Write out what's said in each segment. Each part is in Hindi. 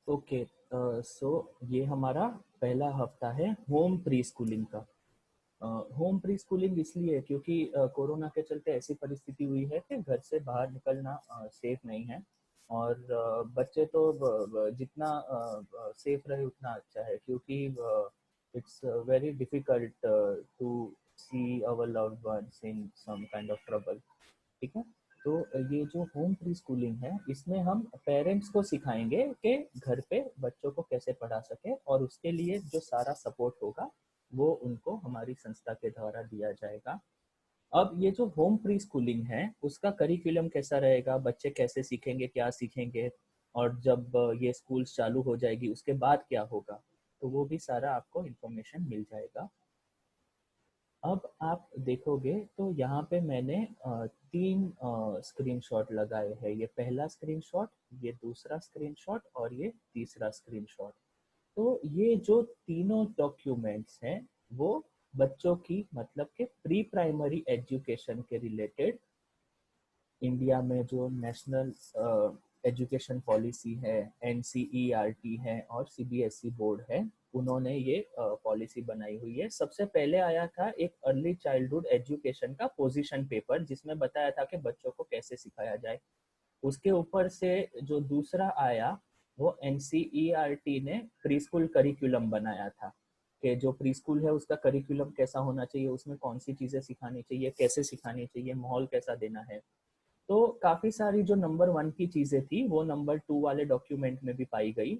ओके, सो ये हमारा पहला हफ्ता है होम प्री स्कूलिंग का। होम प्री स्कूलिंग इसलिए क्योंकि कोरोना के चलते ऐसी परिस्थिति हुई है कि घर से बाहर निकलना सेफ नहीं है। और बच्चे तो जितना सेफ रहे उतना अच्छा है, क्योंकि it's very difficult to see our loved ones in some kind of trouble. ठीक है। तो ये जो होम प्री स्कूलिंग है, इसमें हम पेरेंट्स को सिखाएंगे कि घर पे बच्चों को कैसे पढ़ा सके, और उसके लिए जो सारा सपोर्ट होगा वो उनको हमारी संस्था के द्वारा दिया जाएगा। अब ये जो होम प्री स्कूलिंग है उसका करिकुलम कैसा रहेगा, बच्चे कैसे सीखेंगे, क्या सीखेंगे, और जब ये स्कूल्स चालू हो जाएगी उसके बाद क्या होगा, तो वो भी सारा आपको इन्फॉर्मेशन मिल जाएगा। अब आप देखोगे तो यहाँ पे मैंने तीन स्क्रीनशॉट लगाए हैं। ये पहला स्क्रीनशॉट, ये दूसरा स्क्रीनशॉट और ये तीसरा स्क्रीनशॉट। तो ये जो तीनों डॉक्यूमेंट्स हैं वो बच्चों की मतलब के प्री प्राइमरी एजुकेशन के रिलेटेड इंडिया में जो नेशनल एजुकेशन पॉलिसी है, एनसीईआरटी है और सीबीएसई बोर्ड है, उन्होंने ये पॉलिसी बनाई हुई है। सबसे पहले आया था एक अर्ली चाइल्डहुड एजुकेशन का पोजीशन पेपर, जिसमें बताया था कि बच्चों को कैसे सिखाया जाए। उसके ऊपर से जो दूसरा आया वो एनसीईआरटी ने प्री स्कूल करिकुलम बनाया था, कि जो प्री स्कूल है उसका करिकुलम कैसा होना चाहिए, उसमें कौन सी चीजें सिखानी चाहिए, कैसे सिखानी चाहिए, माहौल कैसा देना है। तो काफी सारी जो नंबर वन की चीजें थी वो नंबर टू वाले डॉक्यूमेंट में भी पाई गई।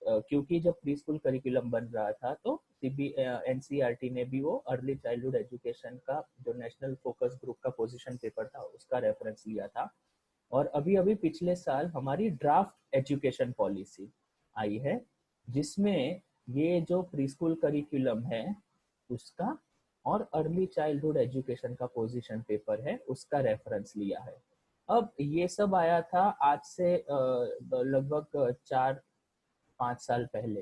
क्योंकि जब प्री स्कूल करिकुलम बन रहा था तो सीबी एनसीईआरटी ने भी वो अर्ली चाइल्डहुड एजुकेशन का जो नेशनल फोकस ग्रुप का पोजीशन पेपर था उसका रेफरेंस लिया था। और अभी अभी पिछले साल हमारी ड्राफ्ट एजुकेशन पॉलिसी आई है, जिसमें ये जो प्री स्कूल करिकुलम है उसका और अर्ली चाइल्डहुड एजुकेशन का पोजीशन पेपर है उसका रेफरेंस लिया है। अब ये सब आया था आज से लगभग 4-5 साल पहले।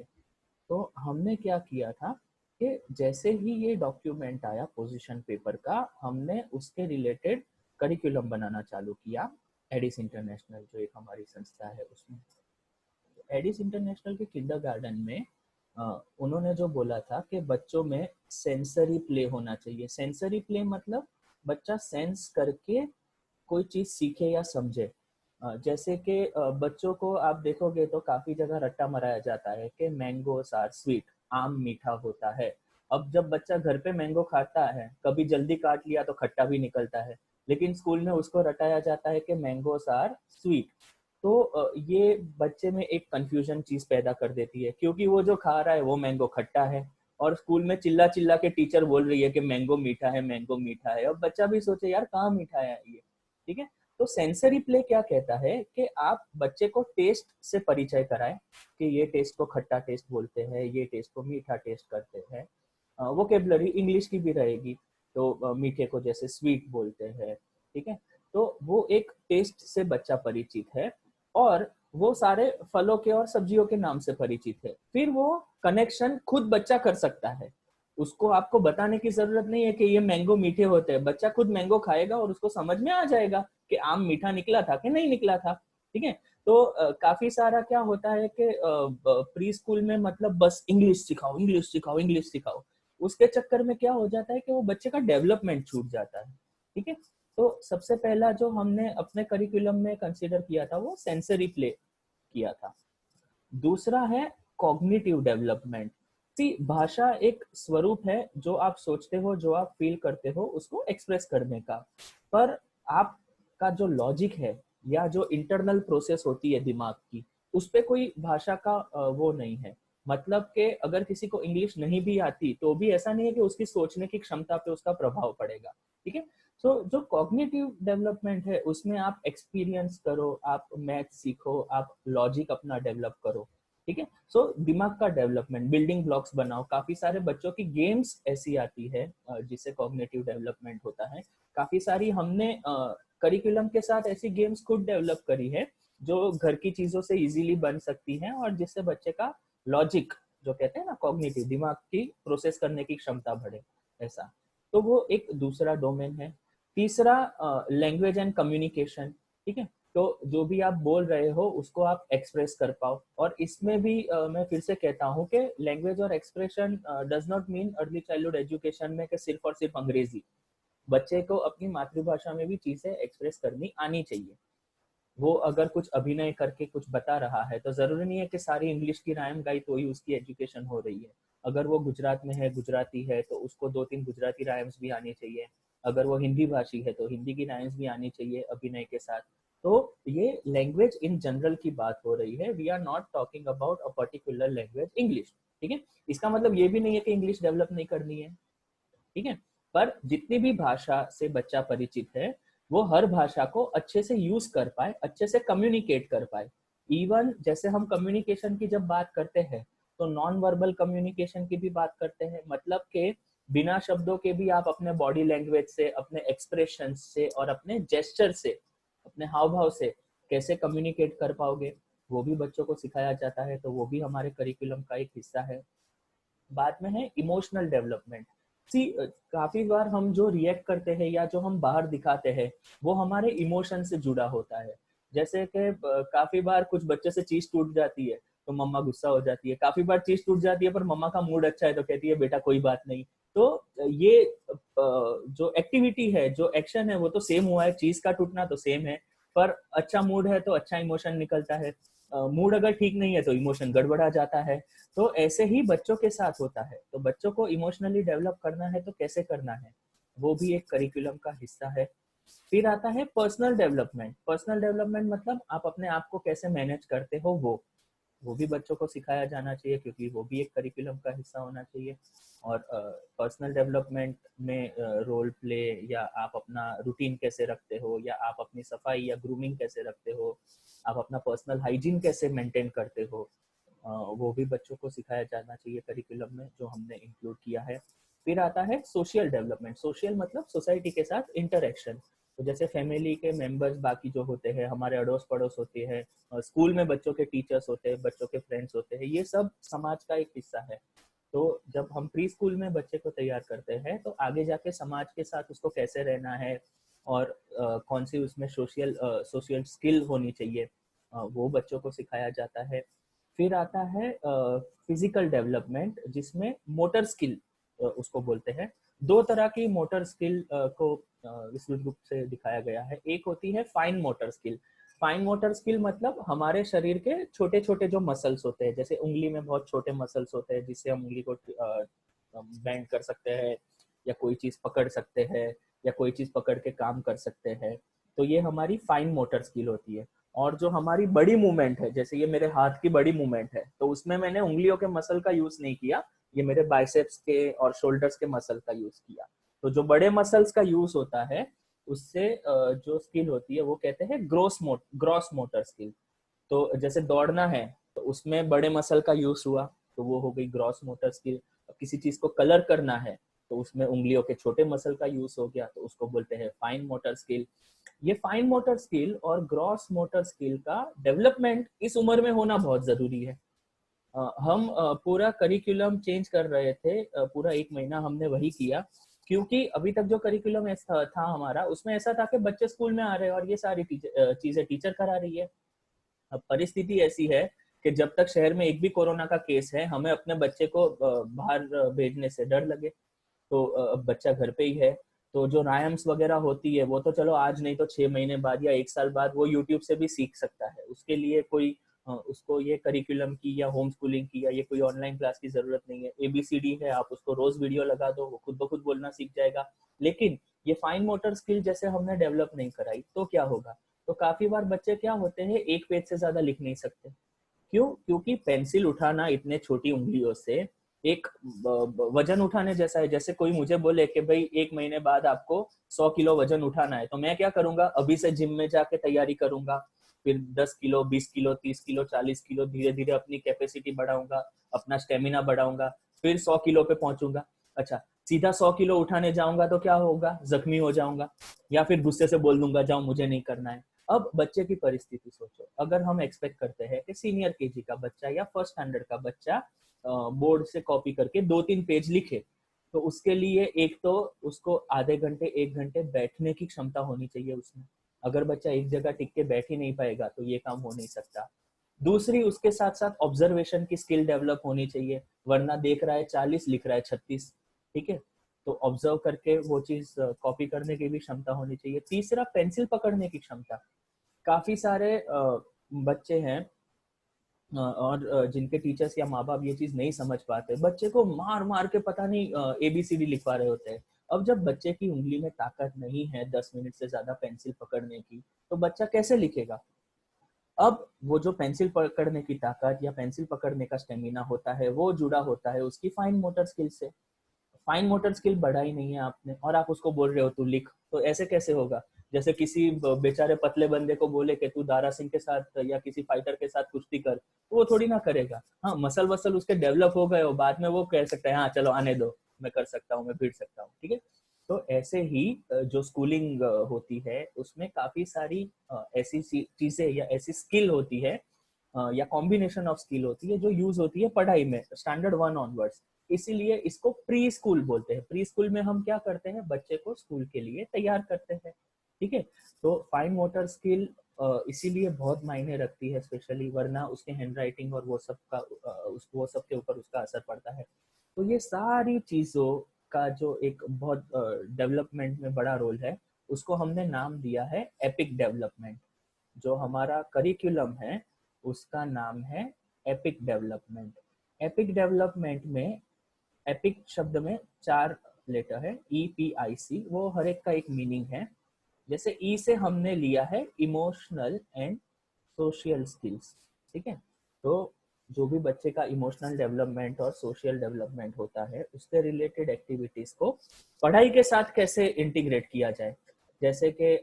तो हमने क्या किया था कि जैसे ही ये डॉक्यूमेंट आया पोजीशन पेपर का, हमने उसके रिलेटेड करिकुलम बनाना चालू किया। एडिस इंटरनेशनल जो एक हमारी संस्था है उसमें, एडिस इंटरनेशनल के किंडरगार्टन में उन्होंने जो बोला था कि बच्चों में सेंसरी प्ले होना चाहिए। सेंसरी प्ले मतलब बच्चा सेंस करके कोई चीज सीखे या समझे। जैसे कि बच्चों को आप देखोगे तो काफी जगह रट्टा मराया जाता है कि मैंगोस आर स्वीट, आम मीठा होता है। अब जब बच्चा घर पे मैंगो खाता है, कभी जल्दी काट लिया तो खट्टा भी निकलता है, लेकिन स्कूल में उसको रटाया जाता है कि मैंगोस आर स्वीट। तो ये बच्चे में एक कंफ्यूजन चीज पैदा कर देती है, क्योंकि वो जो खा रहा है वो मैंगो खट्टा है, और स्कूल में चिल्ला चिल्ला के टीचर बोल रही है कि मैंगो मीठा है, मैंगो मीठा है। अब बच्चा भी सोचे यार कहाँ मीठा है ये। ठीक है। तो सेंसरी प्ले क्या कहता है कि आप बच्चे को टेस्ट से परिचय कराएं, कि ये टेस्ट को खट्टा टेस्ट बोलते हैं, ये टेस्ट को मीठा टेस्ट करते हैं। वोकेबलरी इंग्लिश की भी रहेगी, तो मीठे को जैसे स्वीट बोलते हैं। ठीक है। तो वो एक टेस्ट से बच्चा परिचित है, और वो सारे फलों के और सब्जियों के नाम से परिचित है। फिर वो कनेक्शन खुद बच्चा कर सकता है, उसको आपको बताने की जरूरत नहीं है कि ये मैंगो मीठे होते हैं। बच्चा खुद मैंगो खाएगा और उसको समझ में आ जाएगा कि आम मीठा निकला था कि नहीं निकला था। ठीक है। तो काफी सारा क्या होता है कि प्री स्कूल में मतलब बस इंग्लिश सिखाओ, इंग्लिश सिखाओ, इंग्लिश सिखाओ। उसके चक्कर में क्या हो जाता है कि वो बच्चे का डेवलपमेंट छूट जाता है। ठीक है। तो सबसे पहला जो हमने अपने करिकुलम में कंसीडर किया था वो सेंसरी प्ले किया था। दूसरा है कॉग्निटिव डेवलपमेंट। सी भाषा एक स्वरूप है, जो आप सोचते हो, जो आप फील करते हो, उसको एक्सप्रेस करने का। पर आपका जो लॉजिक है या जो इंटरनल प्रोसेस होती है दिमाग की, उस पे कोई भाषा का वो नहीं है। मतलब कि अगर किसी को इंग्लिश नहीं भी आती तो भी ऐसा नहीं है कि उसकी सोचने की क्षमता पे उसका प्रभाव पड़ेगा। ठीक है। तो जो कॉग्निटिव डेवलपमेंट है उसमें आप एक्सपीरियंस करो, आप मैथ सीखो, आप लॉजिक अपना डेवलप करो। ठीक है। सो दिमाग का डेवलपमेंट, बिल्डिंग ब्लॉक्स बनाओ। काफी सारे बच्चों की गेम्स ऐसी आती है जिससे कॉग्निटिव डेवलपमेंट होता है। काफी सारी हमने करिकुलम के साथ ऐसी गेम्स खुद डेवलप करी है जो घर की चीजों से इजीली बन सकती हैं, और जिससे बच्चे का लॉजिक, जो कहते हैं ना कॉग्निटिव, दिमाग की प्रोसेस करने की क्षमता बढ़े, ऐसा। तो वो एक दूसरा डोमेन है। तीसरा लैंग्वेज एंड कम्युनिकेशन। ठीक है। तो जो भी आप बोल रहे हो उसको आप एक्सप्रेस कर पाओ। और इसमें भी मैं फिर से कहता हूँ कि लैंग्वेज और expression does not mean early childhood education में कि सिर्फ और सिर्फ अंग्रेजी। बच्चे को अपनी मातृभाषा में भी चीजें एक्सप्रेस करनी आनी चाहिए। वो अगर कुछ अभिनय करके कुछ बता रहा है तो जरूरी नहीं है कि सारी इंग्लिश की राइम गाई तो ही उसकी एजुकेशन हो रही है। अगर वो गुजरात में है, गुजराती है, तो उसको 2-3 गुजराती राइम्स भी आनी चाहिए। अगर वो हिंदी भाषी है तो हिंदी की राइम्स भी आनी चाहिए अभिनय के साथ। तो ये लैंग्वेज इन जनरल की बात हो रही है, we are not talking about a particular language English. ठीक है, इसका मतलब ये भी नहीं है कि इंग्लिश डेवलप नहीं करनी है। ठीक है, पर जितनी भी भाषा से बच्चा परिचित है वो हर भाषा को अच्छे से यूज कर पाए, अच्छे से कम्युनिकेट कर पाए। इवन जैसे हम कम्युनिकेशन की जब बात करते हैं तो नॉन वर्बल कम्युनिकेशन की भी बात करते हैं। मतलब के बिना शब्दों के भी आप अपने बॉडी लैंग्वेज से, अपने एक्सप्रेशन से और अपने जेस्चर से, अपने हाव भाव से कैसे कम्युनिकेट कर पाओगे, वो भी बच्चों को सिखाया जाता है। तो वो भी हमारे करिकुलम का एक हिस्सा है। बाद में है इमोशनल डेवलपमेंट। सी, काफी बार हम जो रिएक्ट करते हैं या जो हम बाहर दिखाते हैं वो हमारे इमोशन से जुड़ा होता है। जैसे कि काफी बार कुछ बच्चे से चीज टूट जाती है तो मम्मा गुस्सा हो जाती है, काफी बार चीज टूट जाती है पर मम्मा का मूड अच्छा है तो कहती है बेटा कोई बात नहीं। तो ये जो एक्टिविटी है, जो एक्शन है वो तो सेम हुआ है, चीज का टूटना तो सेम है, पर अच्छा मूड है तो अच्छा इमोशन निकलता है, मूड अगर ठीक नहीं है तो इमोशन गड़बड़ा जाता है। तो ऐसे ही बच्चों के साथ होता है। तो बच्चों को इमोशनली डेवलप करना है तो कैसे करना है, वो भी एक करिकुलम का हिस्सा है। फिर आता है पर्सनल डेवलपमेंट। पर्सनल डेवलपमेंट मतलब आप अपने आप को कैसे मैनेज करते हो, वो भी बच्चों को सिखाया जाना चाहिए क्योंकि वो भी एक करिकुलम का हिस्सा होना चाहिए। और पर्सनल डेवलपमेंट में रोल प्ले, या आप अपना रूटीन कैसे रखते हो, या आप अपनी सफाई या ग्रूमिंग कैसे रखते हो, आप अपना पर्सनल हाइजीन कैसे मेंटेन करते हो, वो भी बच्चों को सिखाया जाना चाहिए करिकुलम में, जो हमने इंक्लूड किया है। फिर आता है सोशल डेवलपमेंट। सोशल मतलब सोसाइटी के साथ इंटरेक्शन। तो जैसे फैमिली के मेंबर्स बाकी जो होते हैं, हमारे अड़ोस पड़ोस होते हैं, स्कूल में बच्चों के टीचर्स होते हैं, बच्चों के फ्रेंड्स होते हैं, ये सब समाज का एक हिस्सा है। तो जब हम प्री स्कूल में बच्चे को तैयार करते हैं तो आगे जाके समाज के साथ उसको कैसे रहना है और कौन सी उसमें सोशल सोशल स्किल होनी चाहिए, वो बच्चों को सिखाया जाता है। फिर आता है फिजिकल डेवलपमेंट, जिसमें मोटर स्किल उसको बोलते हैं। दो तरह की मोटर स्किल को विस्तृत रूप से दिखाया गया है। एक होती है fine motor skill. Fine motor skill मतलब हमारे शरीर के छोटे छोटे जो मसल्स होते हैं, जैसे उंगली में बहुत छोटे मसल्स होते हैं जिससे हम उंगली को बेंड कर सकते हैं, या कोई चीज पकड़ सकते हैं, या कोई चीज पकड़ के काम कर सकते हैं। तो ये हमारी फाइन मोटर स्किल होती है। और जो हमारी बड़ी मूवमेंट है, जैसे ये मेरे हाथ की बड़ी मूवमेंट है, तो उसमें मैंने उंगलियों के मसल का यूज नहीं किया, ये मेरे बाइसेप्स के और शोल्डर्स के मसल का यूज किया। तो जो बड़े मसल्स का यूज होता है उससे जो स्किल होती है वो कहते हैं ग्रॉस मोटर स्किल। तो जैसे दौड़ना है तो उसमें बड़े मसल का यूज हुआ, तो वो हो गई ग्रॉस मोटर स्किल। किसी चीज को कलर करना है तो उसमें उंगलियों के छोटे मसल का यूज हो गया, तो उसको बोलते हैं फाइन मोटर स्किल। ये फाइन मोटर स्किल और ग्रॉस मोटर स्किल का डेवलपमेंट इस उम्र में होना बहुत जरूरी है। हम पूरा करिकुलम चेंज कर रहे थे, पूरा 1 महीना हमने वही किया, क्योंकि अभी तक जो करिकुलम ऐसा था हमारा, उसमें ऐसा था कि बच्चे स्कूल में आ रहे हैं और ये सारी चीजें टीचर करा रही है। अब परिस्थिति ऐसी है कि जब तक शहर में एक भी कोरोना का केस है, हमें अपने बच्चे को बाहर भेजने से डर लगे। तो अब बच्चा घर पे ही है, तो जो रायम्स वगैरह होती है वो तो चलो आज नहीं तो 6 महीने बाद या 1 साल बाद वो यूट्यूब से भी सीख सकता है। उसके लिए कोई उसको ये करिकुलम की या होम स्कूलिंग की या ये कोई ऑनलाइन क्लास की जरूरत नहीं है। ABCD है, आप उसको रोज वीडियो लगा दो, वो खुद ब खुद बोलना सीख जाएगा। लेकिन ये फाइन मोटर स्किल जैसे हमने डेवलप नहीं कराई तो क्या होगा? तो काफी बार बच्चे क्या होते हैं, एक पेज से ज्यादा लिख नहीं सकते। क्यों? क्योंकि पेंसिल उठाना इतने छोटी उंगलियों से एक वजन उठाने जैसा है। जैसे कोई मुझे बोले कि भाई 1 महीने बाद आपको 100 किलो वजन उठाना है, तो मैं क्या करूंगा, अभी से जिम में जाके तैयारी करूंगा, फिर 10 किलो, 20 किलो, 30 किलो, 40 किलो, धीरे धीरे अपनी कैपेसिटी बढ़ाऊंगा, अपना स्टेमिना बढ़ाऊंगा, फिर 100 किलो पे पहुंचूंगा। अच्छा, सीधा 100 किलो उठाने जाऊंगा तो क्या होगा, जख्मी हो जाऊंगा, या फिर गुस्से से बोल दूंगा जाओ मुझे नहीं करना है। अब बच्चे की परिस्थिति सोचो, अगर हम एक्सपेक्ट करते हैं कि सीनियर केजी का बच्चा या फर्स्ट स्टैंडर्ड का बच्चा बोर्ड से कॉपी करके 2-3 पेज लिखे, तो उसके लिए एक तो उसको आधे घंटे 1 घंटे बैठने की क्षमता होनी चाहिए उसमें। अगर बच्चा एक जगह टिक के बैठ ही नहीं पाएगा तो ये काम हो नहीं सकता। दूसरी, उसके साथ साथ ऑब्जर्वेशन की स्किल डेवलप होनी चाहिए, वरना देख रहा है 40 लिख रहा है 36। ठीक है, तो ऑब्जर्व करके वो चीज कॉपी करने की भी क्षमता होनी चाहिए। तीसरा, पेंसिल पकड़ने की क्षमता। काफी सारे बच्चे हैं और जिनके टीचर्स या माँ बाप ये चीज नहीं समझ पाते, बच्चे को मार मार के पता नहीं ABCD लिखवा रहे होते हैं। अब जब बच्चे की उंगली में ताकत नहीं है 10 मिनट से ज्यादा पेंसिल पकड़ने की, तो बच्चा कैसे लिखेगा? अब वो जो पेंसिल पकड़ने की ताकत या पेंसिल पकड़ने का स्टेमिना होता है, वो जुड़ा होता है उसकी फाइन मोटर स्किल से। फाइन मोटर स्किल बढ़ा ही नहीं है आपने, और आप उसको बोल रहे हो तू लिख, तो ऐसे कैसे होगा? जैसे किसी बेचारे पतले बंदे को बोले कि तू दारा सिंह के साथ या किसी फाइटर के साथ कुश्ती कर, तो वो थोड़ी ना करेगा। हाँ, मसल वसल उसके डेवलप हो गए हो, बाद में वो कह सकता है हाँ चलो आने दो, मैं कर सकता हूँ, मैं भिड़ सकता हूँ। ठीक है, तो ऐसे ही जो स्कूलिंग होती है उसमें काफी सारी ऐसी चीजें या ऐसी स्किल होती है या कॉम्बिनेशन ऑफ स्किल होती है जो यूज होती है पढ़ाई में स्टैंडर्ड 1 ऑनवर्ड्स। इसीलिए इसको प्री स्कूल बोलते हैं। प्री स्कूल में हम क्या करते हैं, बच्चे को स्कूल के लिए तैयार करते हैं। ठीक है, तो फाइन मोटर स्किल इसीलिए बहुत मायने रखती है स्पेशली, वरना उसके हैंड राइटिंग और वो सब का वो सब के ऊपर उसका असर पड़ता है। तो ये सारी चीजों का जो एक बहुत डेवलपमेंट में बड़ा रोल है, उसको हमने नाम दिया है एपिक डेवलपमेंट। जो हमारा करिकुलम है उसका नाम है एपिक डेवलपमेंट। एपिक डेवलपमेंट में, एपिक शब्द में 4 लेटर है, EPIC, वो हर एक का एक मीनिंग है। जैसे ई से हमने लिया है इमोशनल एंड सोशल स्किल्स। ठीक है, तो जो भी बच्चे का इमोशनल डेवलपमेंट और सोशल डेवलपमेंट होता है, उससे रिलेटेड एक्टिविटीज को पढ़ाई के साथ कैसे इंटीग्रेट किया जाए। जैसे कि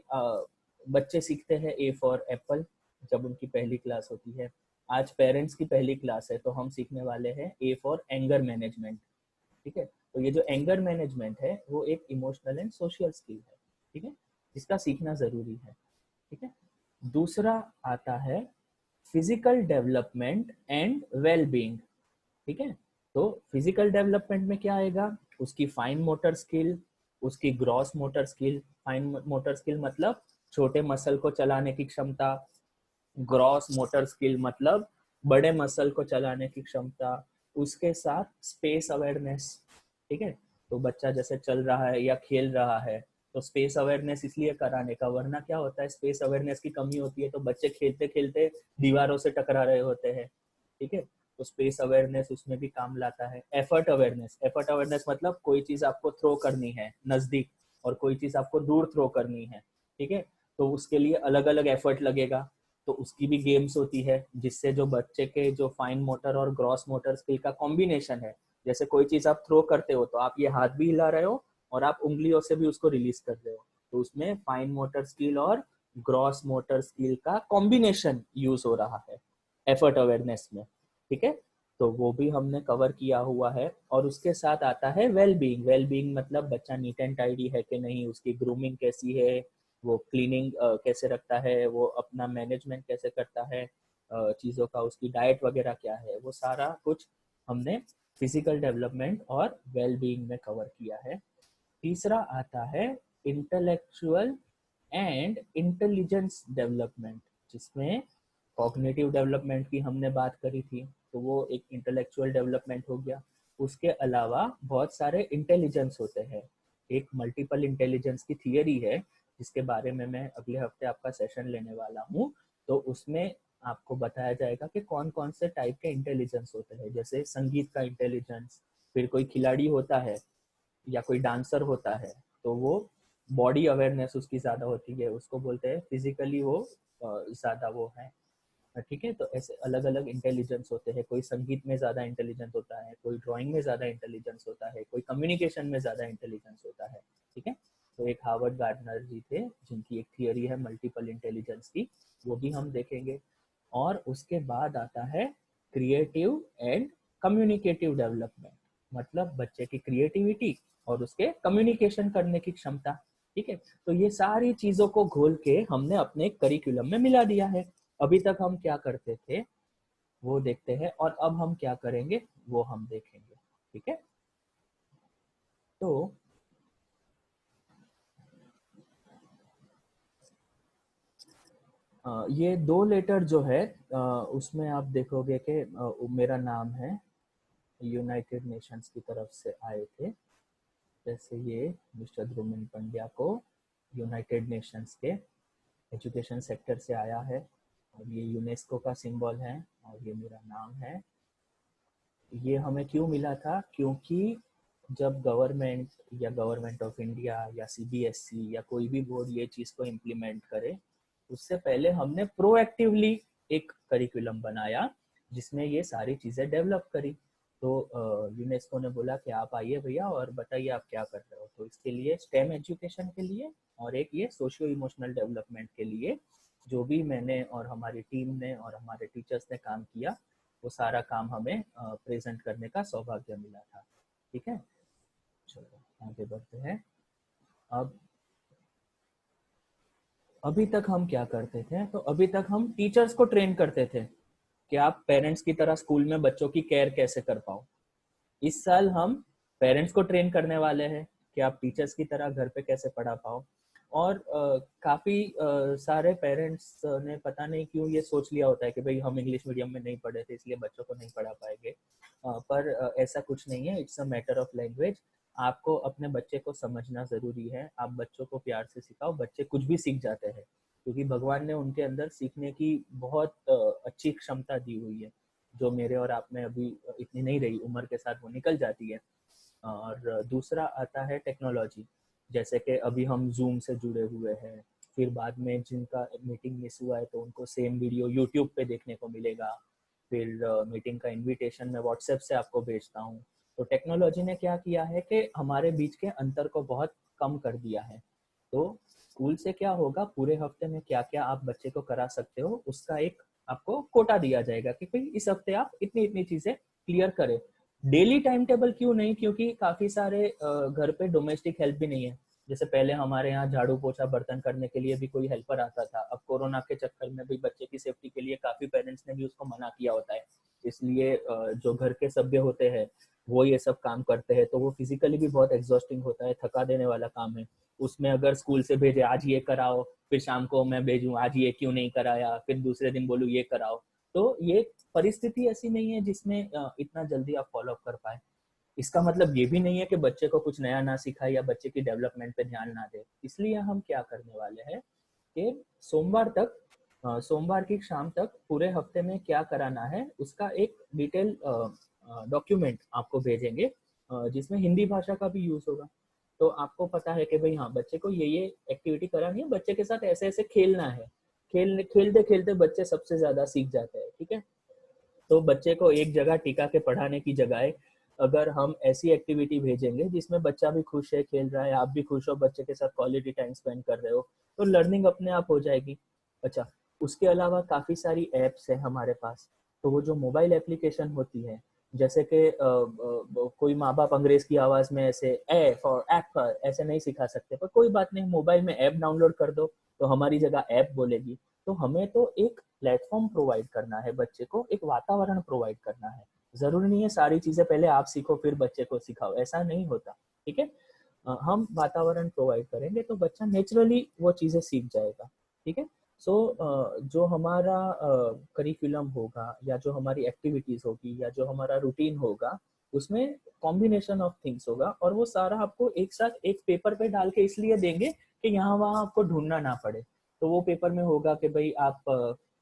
बच्चे सीखते हैं A फॉर एप्पल जब उनकी पहली क्लास होती है। आज पेरेंट्स की पहली क्लास है, तो हम सीखने वाले हैं A फॉर एंगर मैनेजमेंट। ठीक है, तो ये जो एंगर मैनेजमेंट है वो एक इमोशनल एंड सोशल स्किल है। ठीक है, जिसका सीखना जरूरी है। ठीक है, दूसरा आता है physical development and well being. ठीक है, तो फिजिकल डेवलपमेंट में क्या आएगा, उसकी फाइन मोटर स्किल, उसकी gross motor skill. Fine motor skill मतलब छोटे मसल को चलाने की क्षमता, ग्रॉस मोटर स्किल मतलब बड़े मसल को चलाने की क्षमता, उसके साथ स्पेस अवेयरनेस। ठीक है, तो बच्चा जैसे चल रहा है या खेल रहा है, तो स्पेस अवेयरनेस इसलिए कराने का, वरना क्या होता है स्पेस अवेयरनेस की कमी होती है तो बच्चे खेलते खेलते दीवारों से टकरा रहे होते हैं। ठीक है, तो स्पेस अवेयरनेस उसमें भी काम लाता है। एफर्ट अवेयरनेस, एफर्ट अवेयरनेस मतलब कोई चीज आपको थ्रो करनी है नजदीक और कोई चीज आपको दूर थ्रो करनी है। ठीक है, तो उसके लिए अलग अलग एफर्ट लगेगा, तो उसकी भी गेम्स होती है, जिससे जो बच्चे के जो फाइन मोटर और ग्रॉस मोटर स्किल का कॉम्बिनेशन है, जैसे कोई चीज आप थ्रो करते हो तो आप ये हाथ भी हिला रहे हो और आप उंगलियों से भी उसको रिलीज कर रहे हो, तो उसमें फाइन मोटर स्किल और ग्रॉस मोटर स्किल का कॉम्बिनेशन यूज हो रहा है एफर्ट अवेयरनेस में। ठीक है, तो वो भी हमने कवर किया हुआ है। और उसके साथ आता है वेल बीइंग। वेल बीइंग मतलब बच्चा नीट एंड टाइडी है कि नहीं, उसकी ग्रूमिंग कैसी है, वो क्लीनिंग कैसे रखता है, वो अपना मैनेजमेंट कैसे करता है चीज़ों का, उसकी डाइट वगैरह क्या है, वो सारा कुछ हमने फिजिकल डेवलपमेंट और वेल बीइंग में कवर किया है। तीसरा आता है इंटेलेक्चुअल एंड इंटेलिजेंस डेवलपमेंट, जिसमें कॉग्निटिव डेवलपमेंट की हमने बात करी थी, तो वो एक इंटेलेक्चुअल डेवलपमेंट हो गया। उसके अलावा बहुत सारे इंटेलिजेंस होते हैं। एक मल्टीपल इंटेलिजेंस की थियरी है जिसके बारे में मैं अगले हफ्ते आपका सेशन लेने वाला हूँ, तो उसमें आपको बताया जाएगा कि कौन कौन से टाइप के इंटेलिजेंस होते हैं। जैसे संगीत का इंटेलिजेंस, फिर कोई खिलाड़ी होता है या कोई डांसर होता है तो वो बॉडी अवेयरनेस उसकी ज्यादा होती है, उसको बोलते हैं फिजिकली वो ज्यादा वो है। ठीक है, तो ऐसे अलग अलग इंटेलिजेंस होते हैं। कोई संगीत में ज्यादा इंटेलिजेंस होता है, कोई ड्राइंग में ज्यादा इंटेलिजेंस होता है, कोई कम्युनिकेशन में ज्यादा इंटेलिजेंस होता है। ठीक है, तो एक हार्वर्ड गार्डनर जी थे जिनकी एक थियरी है मल्टीपल इंटेलिजेंस की, वो भी हम देखेंगे। और उसके बाद आता है क्रिएटिव एंड कम्युनिकेटिव डेवलपमेंट, मतलब बच्चे की क्रिएटिविटी और उसके कम्युनिकेशन करने की क्षमता। ठीक है, तो ये सारी चीजों को घोल के हमने अपने करिकुलम में मिला दिया है। अभी तक हम क्या करते थे वो देखते हैं, और अब हम क्या करेंगे वो हम देखेंगे। ठीक है, तो ये 2 लेटर जो है उसमें आप देखोगे कि मेरा नाम है, यूनाइटेड नेशंस की तरफ से आए थे। जैसे ये मिस्टर ध्रुमिन पंड्या को यूनाइटेड नेशंस के एजुकेशन सेक्टर से आया है, और ये यूनेस्को का सिंबल है, और ये मेरा नाम है। ये हमें क्यों मिला था? क्योंकि जब गवर्नमेंट या गवर्नमेंट ऑफ इंडिया या सीबीएसई या कोई भी बोर्ड ये चीज़ को इम्प्लीमेंट करे, उससे पहले हमने प्रोएक्टिवली एक करिकुलम बनाया जिसमें ये सारी चीज़ें डेवलप करी। तो यूनेस्को ने बोला कि आप आइए भैया और बताइए आप क्या कर रहे हो। तो इसके लिए स्टेम एजुकेशन के लिए और एक ये सोशियो इमोशनल डेवलपमेंट के लिए जो भी मैंने और हमारी टीम ने और हमारे टीचर्स ने काम किया, वो सारा काम हमें प्रेजेंट करने का सौभाग्य मिला था। ठीक है, चलो आगे बढ़ते हैं। अब अभी तक हम क्या करते थे? तो अभी तक हम टीचर्स को ट्रेन करते थे कि आप पेरेंट्स की तरह स्कूल में बच्चों की केयर कैसे कर पाओ। इस साल हम पेरेंट्स को ट्रेन करने वाले हैं कि आप टीचर्स की तरह घर पे कैसे पढ़ा पाओ। और काफ़ी सारे पेरेंट्स ने पता नहीं क्यों ये सोच लिया होता है कि भाई हम इंग्लिश मीडियम में नहीं पढ़े थे इसलिए बच्चों को नहीं पढ़ा पाएंगे, पर ऐसा कुछ नहीं है। It's a matter of language. आपको अपने बच्चे को समझना ज़रूरी है। आप बच्चों को प्यार से सिखाओ, बच्चे कुछ भी सीख जाते हैं, क्योंकि भगवान ने उनके अंदर सीखने की बहुत अच्छी क्षमता दी हुई है, जो मेरे और आप में अभी इतनी नहीं रही, उम्र के साथ वो निकल जाती है। और दूसरा आता है टेक्नोलॉजी। जैसे कि अभी हम जूम से जुड़े हुए हैं, फिर बाद में जिनका मीटिंग मिस हुआ है तो उनको सेम वीडियो यूट्यूब पे देखने को मिलेगा। फिर मीटिंग का इनविटेशन मैं व्हाट्सएप से आपको भेजता हूँ। तो टेक्नोलॉजी ने क्या किया है कि हमारे बीच के अंतर को बहुत कम कर दिया है। तो स्कूल से क्या होगा, पूरे हफ्ते में क्या क्या आप बच्चे को करा सकते हो उसका एक आपको कोटा दिया जाएगा कि भाई इस हफ्ते आप इतनी इतनी चीजें क्लियर करें। डेली टाइम टेबल क्यों नहीं? क्योंकि काफी सारे घर पे डोमेस्टिक हेल्प भी नहीं है। जैसे पहले हमारे यहाँ झाड़ू पोछा बर्तन करने के लिए भी कोई हेल्पर आता था। अब कोरोना के चक्कर में भी बच्चे की सेफ्टी के लिए काफी पेरेंट्स ने भी उसको मना किया होता है। इसलिए जो घर के सभ्य होते हैं वो ये सब काम करते हैं, तो वो फिजिकली भी बहुत एग्जॉस्टिंग होता है, थका देने वाला काम है। उसमें अगर स्कूल से भेजे आज ये कराओ, फिर शाम को मैं भेजूं आज ये क्यों नहीं कराया, फिर दूसरे दिन बोलूं ये कराओ, तो ये परिस्थिति ऐसी नहीं है जिसमें इतना जल्दी आप फॉलो अप कर पाए। इसका मतलब ये भी नहीं है कि बच्चे को कुछ नया ना सिखाए या बच्चे की डेवलपमेंट पे ध्यान ना दे। इसलिए हम क्या करने वाले हैं कि सोमवार की शाम तक पूरे हफ्ते में क्या कराना है उसका एक डिटेल डॉक्यूमेंट आपको भेजेंगे, जिसमें हिंदी भाषा का भी यूज होगा। तो आपको पता है कि भाई हाँ, बच्चे को ये एक्टिविटी करानी है, बच्चे के साथ ऐसे ऐसे खेलना है। खेलते खेलते बच्चे सबसे ज्यादा सीख जाते हैं। ठीक है, तो बच्चे को एक जगह टिका के पढ़ाने की जगह अगर हम ऐसी एक्टिविटी भेजेंगे जिसमें बच्चा भी खुश है, खेल रहा है, आप भी खुश हो, बच्चे के साथ क्वालिटी टाइम स्पेंड कर रहे हो, तो लर्निंग अपने आप हो जाएगी। अच्छा, उसके अलावा काफ़ी सारी ऐप्स है हमारे पास। तो वो जो मोबाइल एप्लीकेशन होती है, जैसे कि कोई माँ बाप अंग्रेज की आवाज़ में ऐसे ए फॉर एप्पल ऐसे नहीं सिखा सकते, पर कोई बात नहीं, मोबाइल में ऐप डाउनलोड कर दो तो हमारी जगह ऐप बोलेगी। तो हमें तो एक प्लेटफॉर्म प्रोवाइड करना है, बच्चे को एक वातावरण प्रोवाइड करना है। जरूरी नहीं है सारी चीजें पहले आप सीखो फिर बच्चे को सिखाओ, ऐसा नहीं होता। ठीक है, हम वातावरण प्रोवाइड करेंगे तो बच्चा नेचुरली वो चीजें सीख जाएगा। ठीक है, सो जो हमारा करिकुलम होगा या जो हमारी एक्टिविटीज होगी या जो हमारा रूटीन होगा, उसमें कॉम्बिनेशन ऑफ थिंग्स होगा, और वो सारा आपको एक साथ एक पेपर पे डाल के इसलिए देंगे कि यहाँ वहाँ आपको ढूंढना ना पड़े। तो वो पेपर में होगा कि भाई आप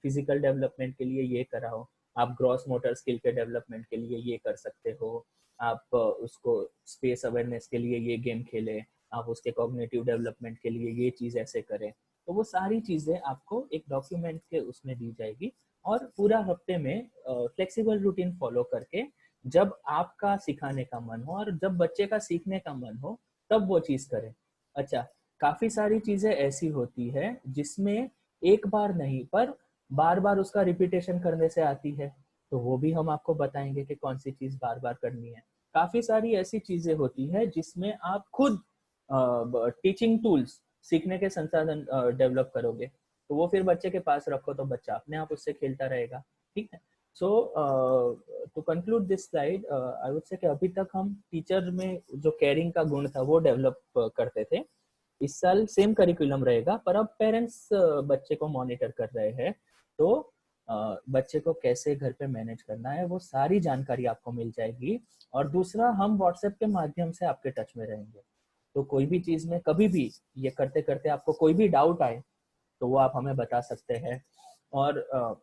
फिजिकल डेवलपमेंट के लिए ये कराओ, आप ग्रॉस मोटर स्किल के डेवलपमेंट के लिए ये कर सकते हो, आप उसको स्पेस अवेयरनेस के लिए ये गेम खेले, आप उसके कॉग्निटिव डेवलपमेंट के लिए ये चीज़ ऐसे करें। तो वो सारी चीज़ें आपको एक डॉक्यूमेंट के उसमें दी जाएगी, और पूरा हफ्ते में फ्लेक्सिबल रूटीन फॉलो करके जब आपका सिखाने का मन हो और जब बच्चे का सीखने का मन हो तब वो चीज़ करें। अच्छा, काफ़ी सारी चीज़ें ऐसी होती है जिसमें एक बार नहीं पर बार बार उसका रिपीटेशन करने से आती है, तो वो भी हम आपको बताएंगे कि कौन सी चीज़ बार बार करनी है। काफ़ी सारी ऐसी चीज़ें होती है जिसमें आप खुद टीचिंग टूल्स, सीखने के संसाधन डेवलप करोगे, तो वो फिर बच्चे के पास रखो तो बच्चा अपने आप उससे खेलता रहेगा। ठीक है, so to conclude this slide I would say कि अभी तक हम टीचर में जो केयरिंग का गुण था वो डेवलप करते थे, इस साल सेम करिकुलम रहेगा, पर अब पेरेंट्स बच्चे को मॉनिटर कर रहे हैं, तो बच्चे को कैसे घर पे मैनेज करना है वो सारी जानकारी आपको मिल जाएगी। और दूसरा, हम व्हाट्सएप के माध्यम से आपके टच में रहेंगे, तो कोई भी चीज में कभी भी ये करते करते आपको कोई भी डाउट आए तो वो आप हमें बता सकते हैं। और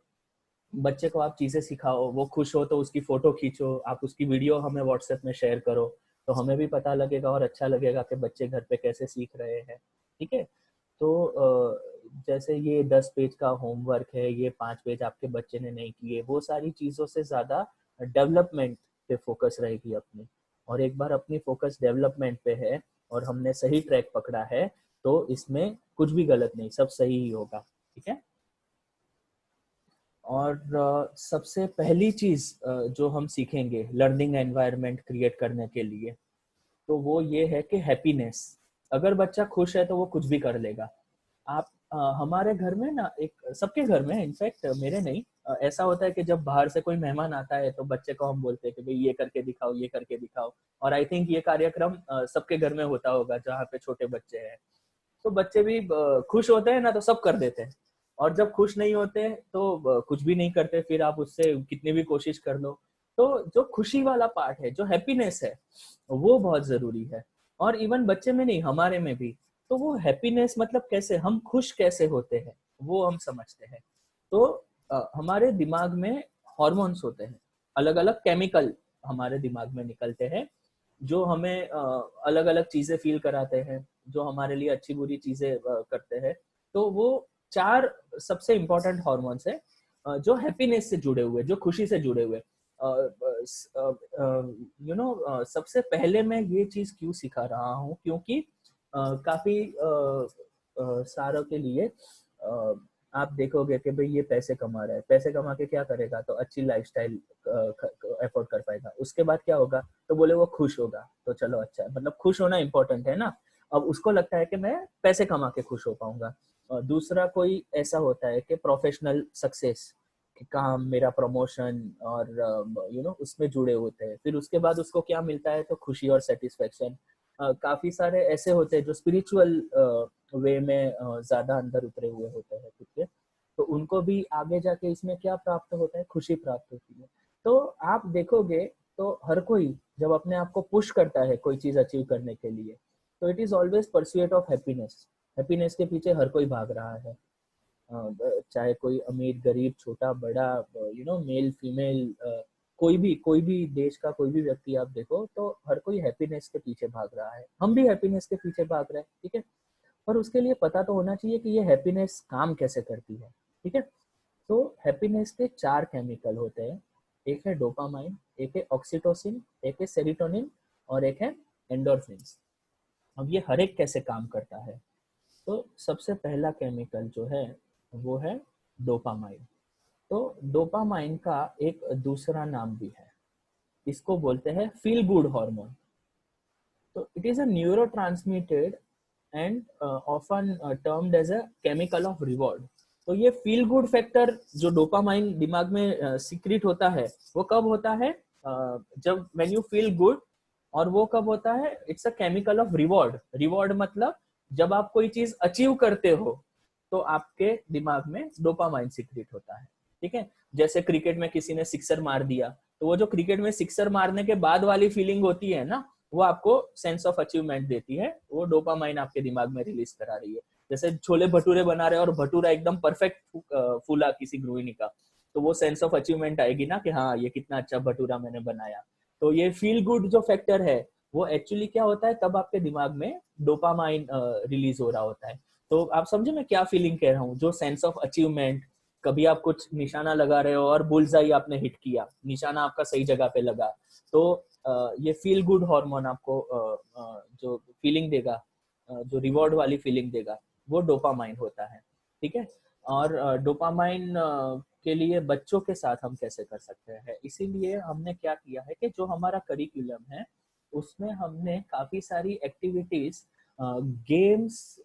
बच्चे को आप चीजें सिखाओ, वो खुश हो तो उसकी फोटो खींचो, आप उसकी वीडियो हमें व्हाट्सएप में शेयर करो, तो हमें भी पता लगेगा और अच्छा लगेगा कि बच्चे घर पे कैसे सीख रहे हैं। ठीक है, तो जैसे ये 10 पेज का होमवर्क है, ये 5 पेज आपके बच्चे ने नहीं किए, वो सारी चीजों से ज्यादा डेवलपमेंट पे फोकस रहेगी अपनी। और एक बार अपनी फोकस डेवलपमेंट पे है और हमने सही ट्रैक पकड़ा है, तो इसमें कुछ भी गलत नहीं, सब सही ही होगा। ठीक है। और सबसे पहली चीज जो हम सीखेंगे लर्निंग एनवायरनमेंट क्रिएट करने के लिए, तो वो ये है कि हैप्पीनेस। अगर बच्चा खुश है तो वो कुछ भी कर लेगा। आप हमारे घर में ना, एक सबके घर में इनफैक्ट, मेरे नहीं, ऐसा होता है कि जब बाहर से कोई मेहमान आता है तो बच्चे को हम बोलते हैं कि भाई ये करके दिखाओ, ये करके दिखाओ। और आई थिंक ये कार्यक्रम सबके घर में होता होगा जहाँ पे छोटे बच्चे हैं। तो बच्चे भी खुश होते हैं ना तो सब कर देते हैं, और जब खुश नहीं होते तो कुछ भी नहीं करते, फिर आप उससे कितनी भी कोशिश कर लो। तो जो खुशी वाला पार्ट है, जो हैप्पीनेस है, वो बहुत जरूरी है। और इवन बच्चे में नहीं, हमारे में भी। तो वो हैप्पीनेस मतलब कैसे, हम खुश कैसे होते हैं वो हम समझते हैं। तो हमारे दिमाग में हॉर्मोन्स होते हैं, अलग अलग केमिकल हमारे दिमाग में निकलते हैं, जो हमें अलग अलग चीजें फील कराते हैं, जो हमारे लिए अच्छी बुरी चीजें करते हैं। तो वो 4 सबसे इम्पोर्टेंट हॉर्मोन्स है जो हैप्पीनेस से जुड़े हुए, जो खुशी से जुड़े हुए। सबसे पहले मैं ये चीज क्यों सिखा रहा हूँ, क्योंकि काफी सारों के लिए आप देखोगे कि भाई ये पैसे कमा रहा है, पैसे कमा के क्या करेगा, तो अच्छी लाइफस्टाइल अफोर्ड कर पाएगा। उसके बाद क्या होगा, तो बोले वो खुश होगा, तो चलो अच्छा है, मतलब खुश होना इंपॉर्टेंट है ना। अब उसको लगता है कि मैं पैसे कमा के खुश हो पाऊंगा। और दूसरा कोई ऐसा होता है कि प्रोफेशनल सक्सेस, कि काम, मेरा प्रमोशन, और उसमें जुड़े होते हैं। फिर उसके बाद उसको क्या मिलता है, तो खुशी और सेटिस्फेक्शन। काफी सारे ऐसे होते हैं जो स्पिरिचुअल वे में ज्यादा अंदर उतरे हुए होते हैं खुद के, तो उनको भी आगे जाके इसमें क्या प्राप्त होता है, खुशी प्राप्त होती है। तो आप देखोगे तो हर कोई जब अपने आप को पुश करता है कोई चीज अचीव करने के लिए, तो it is always pursuit of happiness. Happiness के पीछे हर कोई भाग रहा है, चाहे कोई अमीर गरीब छोटा बड़ा, मेल फीमेल, कोई भी देश का कोई भी व्यक्ति आप देखो, तो हर कोई हैप्पीनेस के पीछे भाग रहा है। हम भी हैप्पीनेस के पीछे भाग रहे हैं। ठीक है, पर उसके लिए पता तो होना चाहिए कि ये हैप्पीनेस काम कैसे करती है। ठीक है, तो हैप्पीनेस के 4 केमिकल होते हैं। एक है डोपामाइन, एक है ऑक्सीटोसिन, एक है सेरोटोनिन, और एक है एंडोर्फिन्स। अब ये हर एक कैसे काम करता है, तो सबसे पहला केमिकल जो है वो है डोपामाइन। तो डोपामाइन का एक दूसरा नाम भी है, इसको बोलते हैं फील गुड हार्मोन। तो it is a neurotransmitted and often termed as a chemical of reward. तो ये फील गुड फैक्टर जो डोपामाइन दिमाग में सीक्रेट होता है, वो कब होता है, जब व्हेन यू फील गुड। और वो कब होता है, it's a chemical of reward. Reward मतलब जब आप कोई चीज अचीव करते हो तो आपके दिमाग में डोपामाइन सीक्रेट होता है। ठीक है, जैसे क्रिकेट में किसी ने सिक्सर मार दिया, तो वो जो क्रिकेट में सिक्सर मारने के बाद वाली फीलिंग होती है ना, वो आपको सेंस ऑफ अचीवमेंट देती है, वो डोपामाइन आपके दिमाग में रिलीज करा रही है। जैसे छोले भटूरे बना रहे हो और भटूरा एकदम परफेक्ट फूला किसी गृहिणी का, तो वो सेंस ऑफ अचीवमेंट आएगी ना कि हाँ ये कितना अच्छा भटूरा मैंने बनाया। तो ये फील गुड जो फैक्टर है, वो एक्चुअली क्या होता है, तब आपके दिमाग में डोपामाइन रिलीज हो रहा होता है। तो आप समझे मैं क्या फीलिंग कह रहा हूँ, जो सेंस ऑफ अचीवमेंट, कभी आप कुछ निशाना लगा रहे हो और बुलजाई आपने हिट किया, निशाना आपका सही जगह पे लगा, तो ये फील गुड हार्मोन आपको जो फीलिंग देगा, जो रिवॉर्ड वाली फीलिंग देगा, वो डोपामाइन होता है। ठीक है, और डोपामाइन के लिए बच्चों के साथ हम कैसे कर सकते हैं, इसीलिए हमने क्या किया है कि जो हमारा करिकुलम है उसमें हमने काफी सारी एक्टिविटीज गेम्स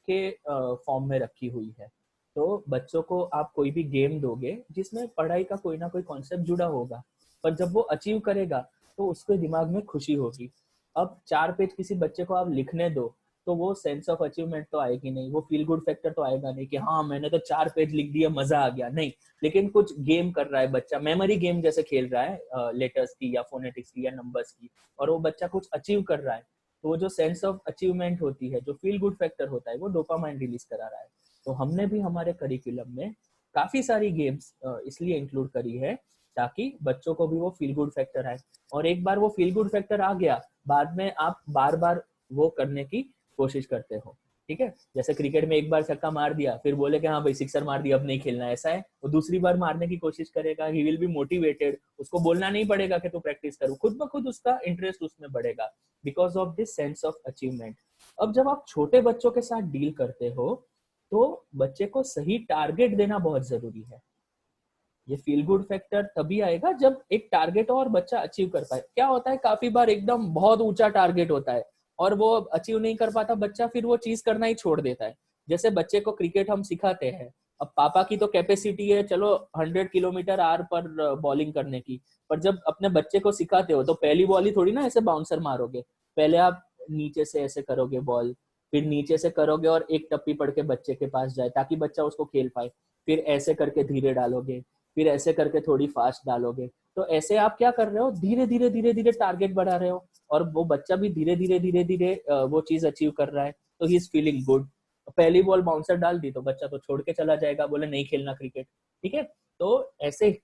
के फॉर्म में रखी हुई है। तो बच्चों को आप कोई भी गेम दोगे जिसमें पढ़ाई का कोई ना कोई कॉन्सेप्ट जुड़ा होगा, पर जब वो अचीव करेगा तो उसके दिमाग में खुशी होगी। अब 4 पेज किसी बच्चे को आप लिखने दो, तो वो सेंस ऑफ अचीवमेंट तो आएगी नहीं, वो फील गुड फैक्टर तो आएगा नहीं कि हाँ मैंने तो 4 पेज लिख दिया, मजा आ गया, नहीं। लेकिन कुछ गेम कर रहा है बच्चा, मेमोरी गेम जैसे खेल रहा है लेटर्स की या फोनेटिक्स की या नंबर्स की, और वो बच्चा कुछ अचीव कर रहा है, तो वो जो सेंस ऑफ अचीवमेंट होती है, जो फील गुड फैक्टर होता है, वो डोपामाइन रिलीज करा रहा है। तो हमने भी हमारे करिकुलम में काफी सारी गेम्स इसलिए इंक्लूड करी है ताकि बच्चों को भी वो फील गुड फैक्टर आए। और एक बार वो फील गुड फैक्टर आ गया, बाद में आप बार बार वो करने की कोशिश करते हो। ठीक है, जैसे क्रिकेट में एक बार छक्का मार दिया, फिर बोले कि हाँ भाई सिक्सर मार दिया, अब नहीं खेलना, ऐसा है। वो दूसरी बार मारने की कोशिश करेगा, ही विल बी मोटिवेटेड, उसको बोलना नहीं पड़ेगा कि तू प्रैक्टिस करो, खुद ब खुद उसका इंटरेस्ट उसमें बढ़ेगा because of this sense of achievement. अब जब आप छोटे बच्चों के साथ डील करते हो तो बच्चे को सही टारगेट देना बहुत जरूरी है। ये फील गुड फैक्टर तभी आएगा जब एक टारगेट और बच्चा अचीव कर पाए। क्या होता है, काफी बार एकदम बहुत ऊंचा टारगेट होता है और वो अचीव नहीं कर पाता बच्चा, फिर वो चीज करना ही छोड़ देता है। जैसे बच्चे को क्रिकेट हम सिखाते हैं, अब पापा की तो कैपेसिटी है चलो 100 किलोमीटर आर पर बॉलिंग करने की, पर जब अपने बच्चे को सिखाते हो तो पहली बॉल ही थोड़ी ना ऐसे बाउंसर मारोगे, पहले आप नीचे से ऐसे करोगे बॉल, फिर नीचे से करोगे और एक टप्पी पड़ के बच्चे के पास जाए ताकि बच्चा उसको खेल पाए, फिर ऐसे करके धीरे डालोगे, फिर ऐसे करके थोड़ी फास्ट डालोगे। तो ऐसे आप क्या कर रहे हो, धीरे धीरे धीरे धीरे टारगेट बढ़ा रहे हो और वो बच्चा भी धीरे धीरे धीरे धीरे वो चीज अचीव कर रहा है, तो ही इज फीलिंग गुड। पहली बॉल बाउंसर डाल दी तो बच्चा तो छोड़ के चला जाएगा, बोले नहीं खेलना क्रिकेट। ठीक है, तो ऐसे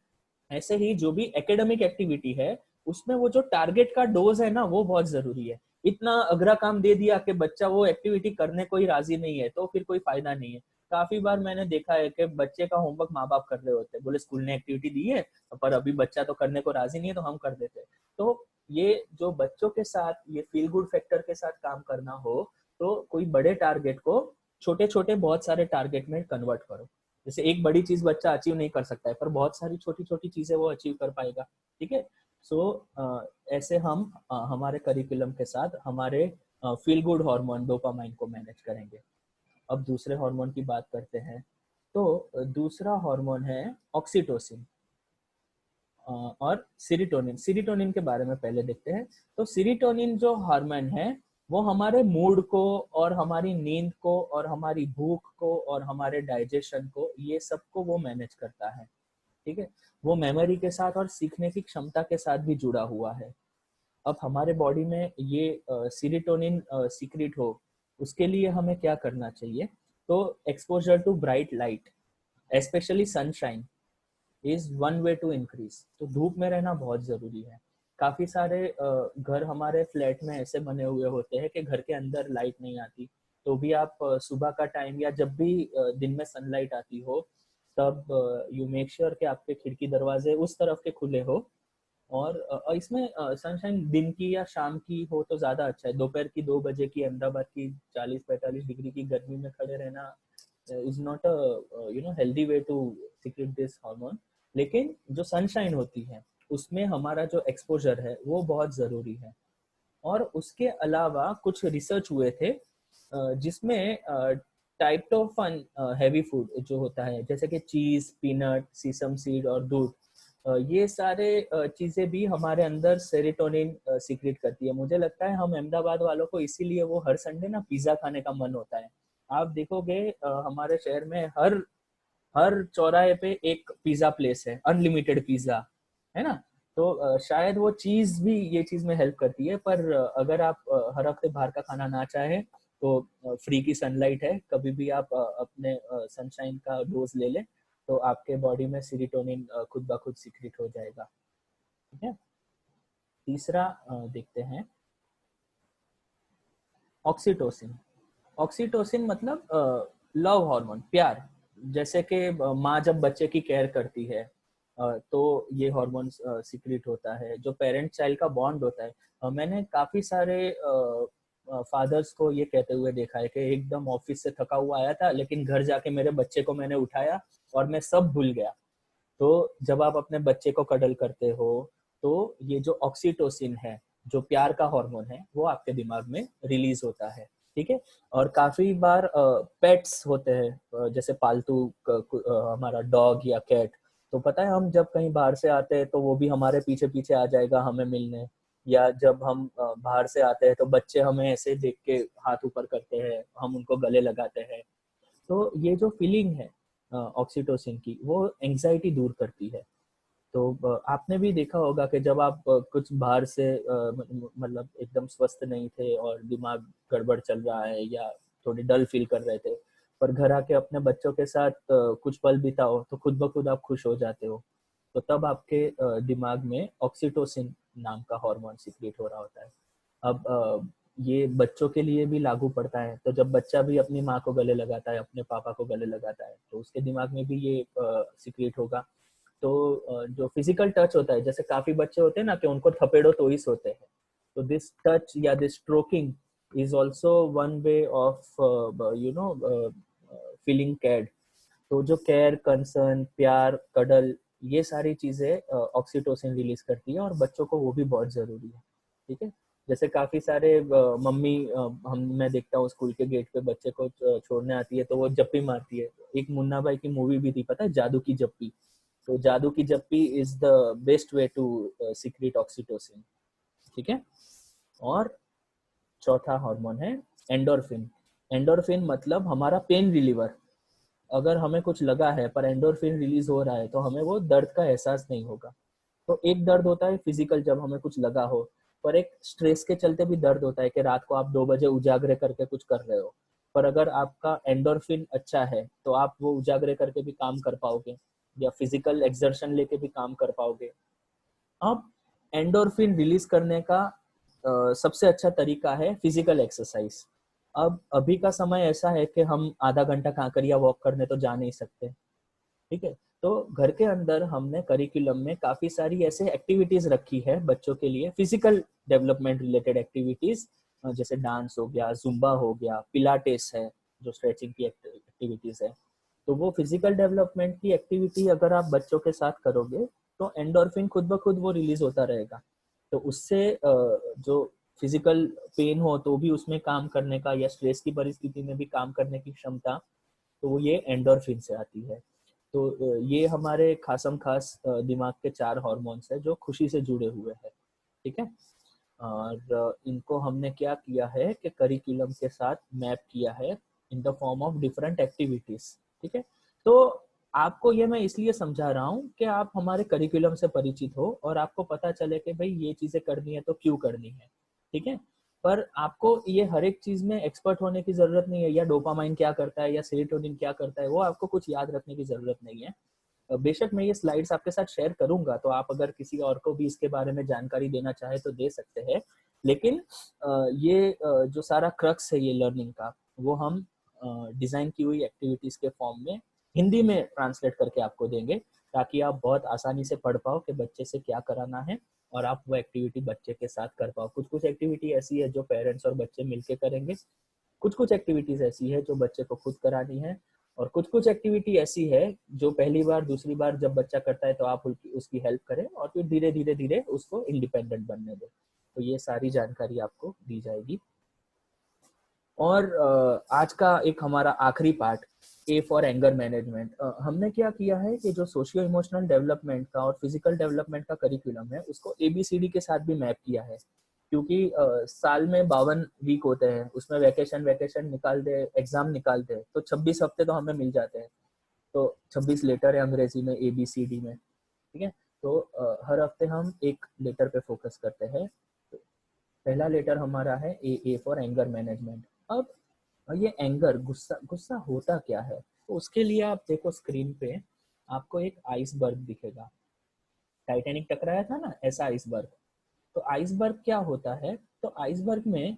ऐसे ही जो भी एकेडमिक एक्टिविटी है उसमें वो जो टारगेट का डोज है ना वो बहुत जरूरी है। इतना अघरा काम दे दिया कि बच्चा वो एक्टिविटी करने को ही राजी नहीं है तो फिर कोई फायदा नहीं है। काफी बार मैंने देखा है कि बच्चे का होमवर्क माँ बाप कर रहे होते हैं, बोले स्कूल ने एक्टिविटी दी है पर अभी बच्चा तो करने को राजी नहीं है तो हम कर देते हैं। तो ये जो बच्चों के साथ ये फील गुड फैक्टर के साथ काम करना हो तो कोई बड़े टारगेट को छोटे छोटे बहुत सारे टारगेट में कन्वर्ट करो। जैसे एक बड़ी चीज बच्चा अचीव नहीं कर सकता है पर बहुत सारी छोटी छोटी चीजें वो अचीव कर पाएगा। ठीक है, सो ऐसे हम हमारे करिकुलम के साथ हमारे फील गुड हार्मोन डोपामाइन को मैनेज करेंगे। अब दूसरे हार्मोन की बात करते हैं, तो दूसरा हार्मोन है ऑक्सीटोसिन और सीरोटोनिन। सीरोटोनिन के बारे में पहले देखते हैं। तो सीरोटोनिन जो हार्मोन है वो हमारे मूड को और हमारी नींद को और हमारी भूख को और हमारे डाइजेशन को, ये सबको वो मैनेज करता है। ठीक है, वो मेमोरी के साथ और सीखने की क्षमता के साथ भी जुड़ा हुआ है। अब हमारे बॉडी में ये सीरोटोनिन सीक्रेट हो उसके लिए हमें क्या करना चाहिए, तो exposure to bright light specially sunshine is one way to increase. तो धूप में रहना बहुत जरूरी है। काफी सारे घर हमारे फ्लैट में ऐसे बने हुए होते हैं कि घर के अंदर लाइट नहीं आती, तो भी आप सुबह का टाइम या जब भी दिन में सनलाइट आती हो तब यू मेक श्योर कि आपके खिड़की दरवाजे उस तरफ के खुले हो। और इसमें सनशाइन दिन की या शाम की हो तो ज्यादा अच्छा है। दोपहर की 2 बजे की अहमदाबाद की 40-45 डिग्री की गर्मी में खड़े रहना is not a healthy way to secrete this hormone. लेकिन जो सनशाइन होती है उसमें हमारा जो एक्सपोजर है वो बहुत जरूरी है। और उसके अलावा कुछ रिसर्च हुए थे जिसमें टाइप्टोफन हैवी फूड जो होता है जैसे कि चीज, पीनट, सीसम सीड और दूध, ये सारे चीजें भी हमारे अंदर सेरोटोनिन सीक्रेट करती है। मुझे लगता है हम अहमदाबाद वालों को इसीलिए वो हर संडे ना पिज्जा खाने का मन होता है। आप देखोगे हमारे शहर में हर हर चौराहे पे एक पिज्जा प्लेस है, अनलिमिटेड पिज्जा, है ना। तो शायद वो चीज भी ये चीज में हेल्प करती है। पर अगर आप हर हफ्ते बाहर का खाना ना चाहे तो फ्री की सनलाइट है, कभी भी आप अपने सनशाइन का डोज ले ले तो आपके बॉडी में सीरोटोनिन खुद ब खुद सीक्रेट हो जाएगा। ठीक है, तीसरा देखते हैं ऑक्सीटोसिन। ऑक्सीटोसिन मतलब लव हार्मोन, प्यार। जैसे कि माँ जब बच्चे की केयर करती है तो ये हार्मोन सीक्रेट होता है, जो पेरेंट चाइल्ड का बॉन्ड होता है। मैंने काफी सारे फादर्स को ये कहते हुए देखा है कि एकदम ऑफिस से थका हुआ आया था लेकिन घर जाके मेरे बच्चे को मैंने उठाया और मैं सब भूल गया। तो जब आप अपने बच्चे को कडल करते हो तो ये जो ऑक्सीटोसिन है, जो प्यार का हार्मोन है, वो आपके दिमाग में रिलीज होता है। ठीक है, और काफी बार पेट्स होते हैं जैसे पालतू हमारा डॉग या कैट, तो पता है हम जब कहीं बाहर से आते हैं तो वो भी हमारे पीछे पीछे आ जाएगा हमें मिलने। या जब हम बाहर से आते हैं तो बच्चे हमें ऐसे देख के हाथ ऊपर करते हैं, हम उनको गले लगाते हैं। तो ये जो फीलिंग है ऑक्सीटोसिन की, वो एंजाइटी दूर करती है। तो आपने भी देखा होगा कि जब आप कुछ बाहर से मतलब एकदम स्वस्थ नहीं थे और दिमाग गड़बड़ चल रहा है या थोड़ी डल फील कर रहे थे, पर घर आके अपने बच्चों के साथ कुछ पल बिताओ तो खुद ब खुद आप खुश हो जाते हो। तो तब आपके दिमाग में ऑक्सीटोसिन नाम का हार्मोन सीक्रेट हो रहा होता है। अब ये बच्चों के लिए भी लागू पड़ता है। तो जब बच्चा भी अपनी माँ को गले लगाता है, अपने पापा को गले लगाता है, तो उसके दिमाग में भी ये सीक्रेट होगा। तो जो फिजिकल टच होता है, जैसे काफी बच्चे होते हैं ना कि उनको थपेड़ो तो ही सोते हैं, तो दिस टच या this stroking is also one way of you know feeling cared. तो जो केयर, कंसर्न, प्यार, कडल, ये सारी चीजें ऑक्सीटोसिन रिलीज करती है, और बच्चों को वो भी बहुत जरूरी है। ठीक है। जैसे काफी सारे मम्मी, हम मैं देखता हूँ स्कूल के गेट पे बच्चे को छोड़ने आती है तो वो जप्पी मारती है। एक मुन्ना भाई की मूवी भी थी, पता है, जादू की जप्पी। तो जादू की जप्पी is the best way to secrete oxytocin. ठीक है। और चौथा हार्मोन है एंडोर्फिन। एंडोर्फिन मतलब हमारा पेन रिलीवर। अगर हमें कुछ लगा है पर एंडोर्फिन रिलीज हो रहा है तो हमें वो दर्द का एहसास नहीं होगा। तो एक दर्द होता है फिजिकल जब हमें कुछ लगा हो, पर एक स्ट्रेस के चलते भी दर्द होता है कि रात को आप 2 बजे उजागरे करके कुछ कर रहे हो, पर अगर आपका एंडोर्फिन अच्छा है तो आप वो उजागरे करके भी काम कर पाओगे या फिजिकल एक्सर्शन लेके भी काम कर पाओगे। अब एंडोर्फिन रिलीज करने का सबसे अच्छा तरीका है फिजिकल एक्सरसाइज। अब अभी का समय ऐसा है कि हम आधा घंटा कांकरिया वॉक करने तो जा नहीं सकते। ठीक है। तो घर के अंदर हमने करिकुलम में काफी सारी ऐसे एक्टिविटीज रखी है बच्चों के लिए, फिजिकल डेवलपमेंट रिलेटेड एक्टिविटीज, जैसे डांस हो गया, जुम्बा हो गया, पिलाटेस है, जो स्ट्रेचिंग की एक्टिविटीज है। तो वो फिजिकल डेवलपमेंट की एक्टिविटी अगर आप बच्चों के साथ करोगे तो एंडोर्फिन खुद ब खुद वो रिलीज होता रहेगा। तो उससे जो फिजिकल पेन हो तो भी उसमें काम करने का, या स्ट्रेस की परिस्थिति में भी काम करने की क्षमता, तो वो ये एंडोर्फिन से आती है। तो ये हमारे खासम खास दिमाग के 4 हॉर्मोन्स है जो खुशी से जुड़े हुए हैं। ठीक है। और इनको हमने क्या किया है कि करिकुलम के साथ मैप किया है in the form of different activities. ठीक है। तो आपको ये मैं इसलिए समझा रहा हूँ कि आप हमारे करिकुलम से परिचित हो और आपको पता चले कि भाई ये चीजें करनी है तो क्यों करनी है। ठीक है। पर आपको ये हर एक चीज में एक्सपर्ट होने की जरूरत नहीं है, या डोपामाइन क्या करता है या सेरोटोनिन क्या करता है वो आपको कुछ याद रखने की जरूरत नहीं है। बेशक मैं ये स्लाइड्स आपके साथ शेयर करूंगा, तो आप अगर किसी और को भी इसके बारे में जानकारी देना चाहे तो दे सकते हैं। लेकिन ये जो सारा क्रक्स है ये लर्निंग का, वो हम डिजाइन की हुई एक्टिविटीज के फॉर्म में हिंदी में ट्रांसलेट करके आपको देंगे, ताकि आप बहुत आसानी से पढ़ पाओ कि बच्चे से क्या कराना है और आप वो एक्टिविटी बच्चे के साथ कर पाओ। कुछ कुछ एक्टिविटी ऐसी है जो पेरेंट्स और बच्चे मिलके करेंगे, कुछ कुछ एक्टिविटीज ऐसी है जो बच्चे को खुद करानी है, और कुछ कुछ एक्टिविटी ऐसी है जो पहली बार दूसरी बार जब बच्चा करता है तो आप उसकी हेल्प करें और फिर धीरे धीरे धीरे उसको इंडिपेंडेंट बनने दें। तो ये सारी जानकारी आपको दी जाएगी। और आज का एक हमारा आखिरी part, A for anger management. हमने क्या किया है कि जो सोशियो इमोशनल डेवलपमेंट का और फिजिकल डेवलपमेंट का करिकुलम है उसको एबीसीडी के साथ भी मैप किया है। क्योंकि साल में 52 वीक होते हैं, उसमें वैकेशन वैकेशन निकाल दे, एग्जाम निकाल दे, तो 26 हफ्ते तो हमें मिल जाते हैं। तो 26 लेटर है अंग्रेजी में एबीसीडी में। ठीक है। तो हर हफ्ते हम एक लेटर पे फोकस करते हैं। तो पहला लेटर हमारा है ए फॉर एंगर मैनेजमेंट। अब ये एंगर, गुस्सा, गुस्सा होता क्या है, तो उसके लिए आप देखो स्क्रीन पे आपको एक आइसबर्ग दिखेगा। टाइटैनिक टकराया था ना, ऐसा आइसबर्ग। तो आइसबर्ग क्या होता है, तो आइसबर्ग में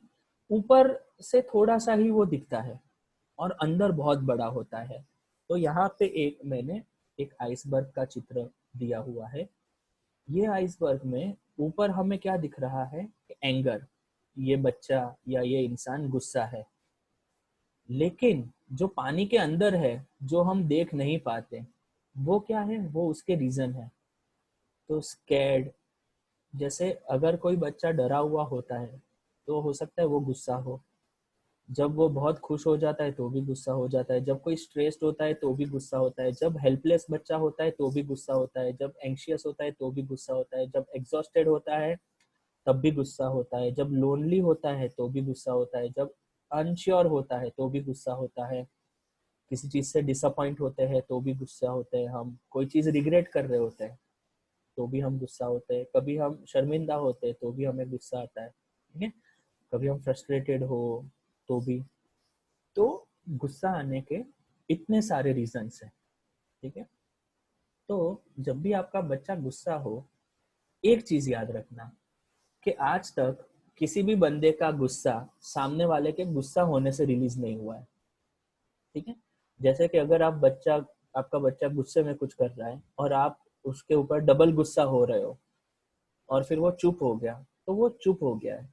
ऊपर से थोड़ा सा ही वो दिखता है और अंदर बहुत बड़ा होता है। तो यहाँ पे एक मैंने एक आइसबर्ग का चित्र दिया हुआ है। ये आइसबर्ग में ऊपर हमें क्या दिख रहा है, एंगर, ये बच्चा या ये इंसान गुस्सा है। लेकिन जो पानी के अंदर है, जो हम देख नहीं पाते, वो क्या है, वो उसके रीजन है। तो स्कैर्ड, जैसे अगर कोई बच्चा डरा हुआ होता है तो हो सकता है वो गुस्सा हो। जब वो बहुत खुश हो जाता है तो भी गुस्सा हो जाता है, जब कोई स्ट्रेस्ड होता है तो भी गुस्सा होता है, जब हेल्पलेस बच्चा होता है तो भी गुस्सा होता है, जब एंग्शियस होता है तो भी गुस्सा होता है, जब एग्जॉस्टेड होता है तब भी गुस्सा होता है, जब लोनली होता है तो भी गुस्सा होता है, जब अनश्योर होता है तो भी गुस्सा होता है, किसी चीज से डिसअपॉइंट होते हैं तो भी गुस्सा होते हैं, हम कोई चीज रिग्रेट कर रहे होते हैं तो भी हम गुस्सा होते हैं, कभी हम शर्मिंदा होते हैं तो भी हमें गुस्सा आता है, ठीक है, कभी हम फ्रस्ट्रेटेड हो तो भी। तो गुस्सा आने के इतने सारे रीजंस हैं, ठीक है। तो जब भी आपका बच्चा गुस्सा हो, एक चीज याद रखना कि आज तक किसी भी बंदे का गुस्सा सामने वाले के गुस्सा होने से रिलीज नहीं हुआ है, ठीक है। जैसे कि अगर आपका बच्चा गुस्से में कुछ कर रहा है और आप उसके ऊपर डबल गुस्सा हो रहे हो और फिर वो चुप हो गया, तो वो चुप हो गया है,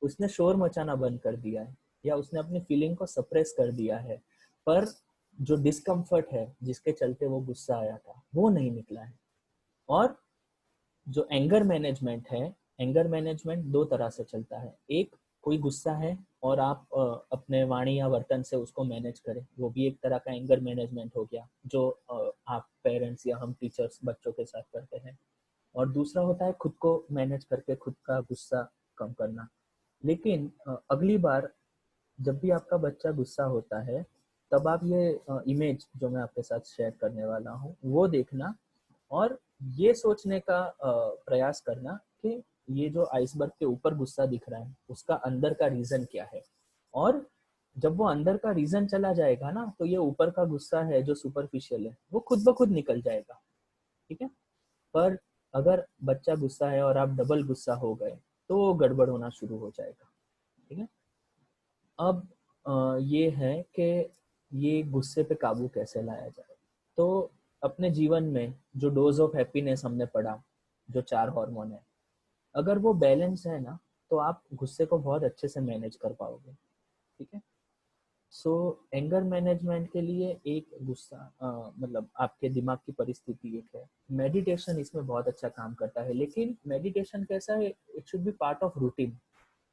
उसने शोर मचाना बंद कर दिया है या उसने अपनी फीलिंग को सप्रेस कर दिया है, पर जो डिस्कम्फर्ट है जिसके चलते वो गुस्सा आया था वो नहीं निकला है। और जो एंगर मैनेजमेंट है, एंगर मैनेजमेंट दो तरह से चलता है। एक, कोई गुस्सा है और आप अपने वाणी या वर्तन से उसको मैनेज करें, वो भी एक तरह का एंगर मैनेजमेंट हो गया, जो आप पेरेंट्स या हम टीचर्स बच्चों के साथ करते हैं। और दूसरा होता है खुद को मैनेज करके खुद का गुस्सा कम करना। लेकिन अगली बार जब भी आपका बच्चा गुस्सा होता है, तब आप ये इमेज जो मैं आपके साथ शेयर करने वाला हूँ वो देखना और ये सोचने का प्रयास करना कि ये जो आइसबर्ग के ऊपर गुस्सा दिख रहा है उसका अंदर का रीजन क्या है। और जब वो अंदर का रीजन चला जाएगा ना, तो ये ऊपर का गुस्सा है जो सुपरफिशियल है वो खुद ब खुद निकल जाएगा, ठीक है। पर अगर बच्चा गुस्सा है और आप डबल गुस्सा हो गए तो वो गड़बड़ होना शुरू हो जाएगा, ठीक है। अब ये है कि ये गुस्से पे काबू कैसे लाया जाए। तो अपने जीवन में जो डोज ऑफ हैप्पीनेस हमने पढ़ा, जो 4 हार्मोन है, अगर वो बैलेंस है ना, तो आप गुस्से को बहुत अच्छे से मैनेज कर पाओगे, ठीक है। सो एंगर मैनेजमेंट के लिए एक गुस्सा मतलब आपके दिमाग की परिस्थिति एक है, मेडिटेशन इसमें बहुत अच्छा काम करता है। लेकिन मेडिटेशन कैसा है, it should be part of routine.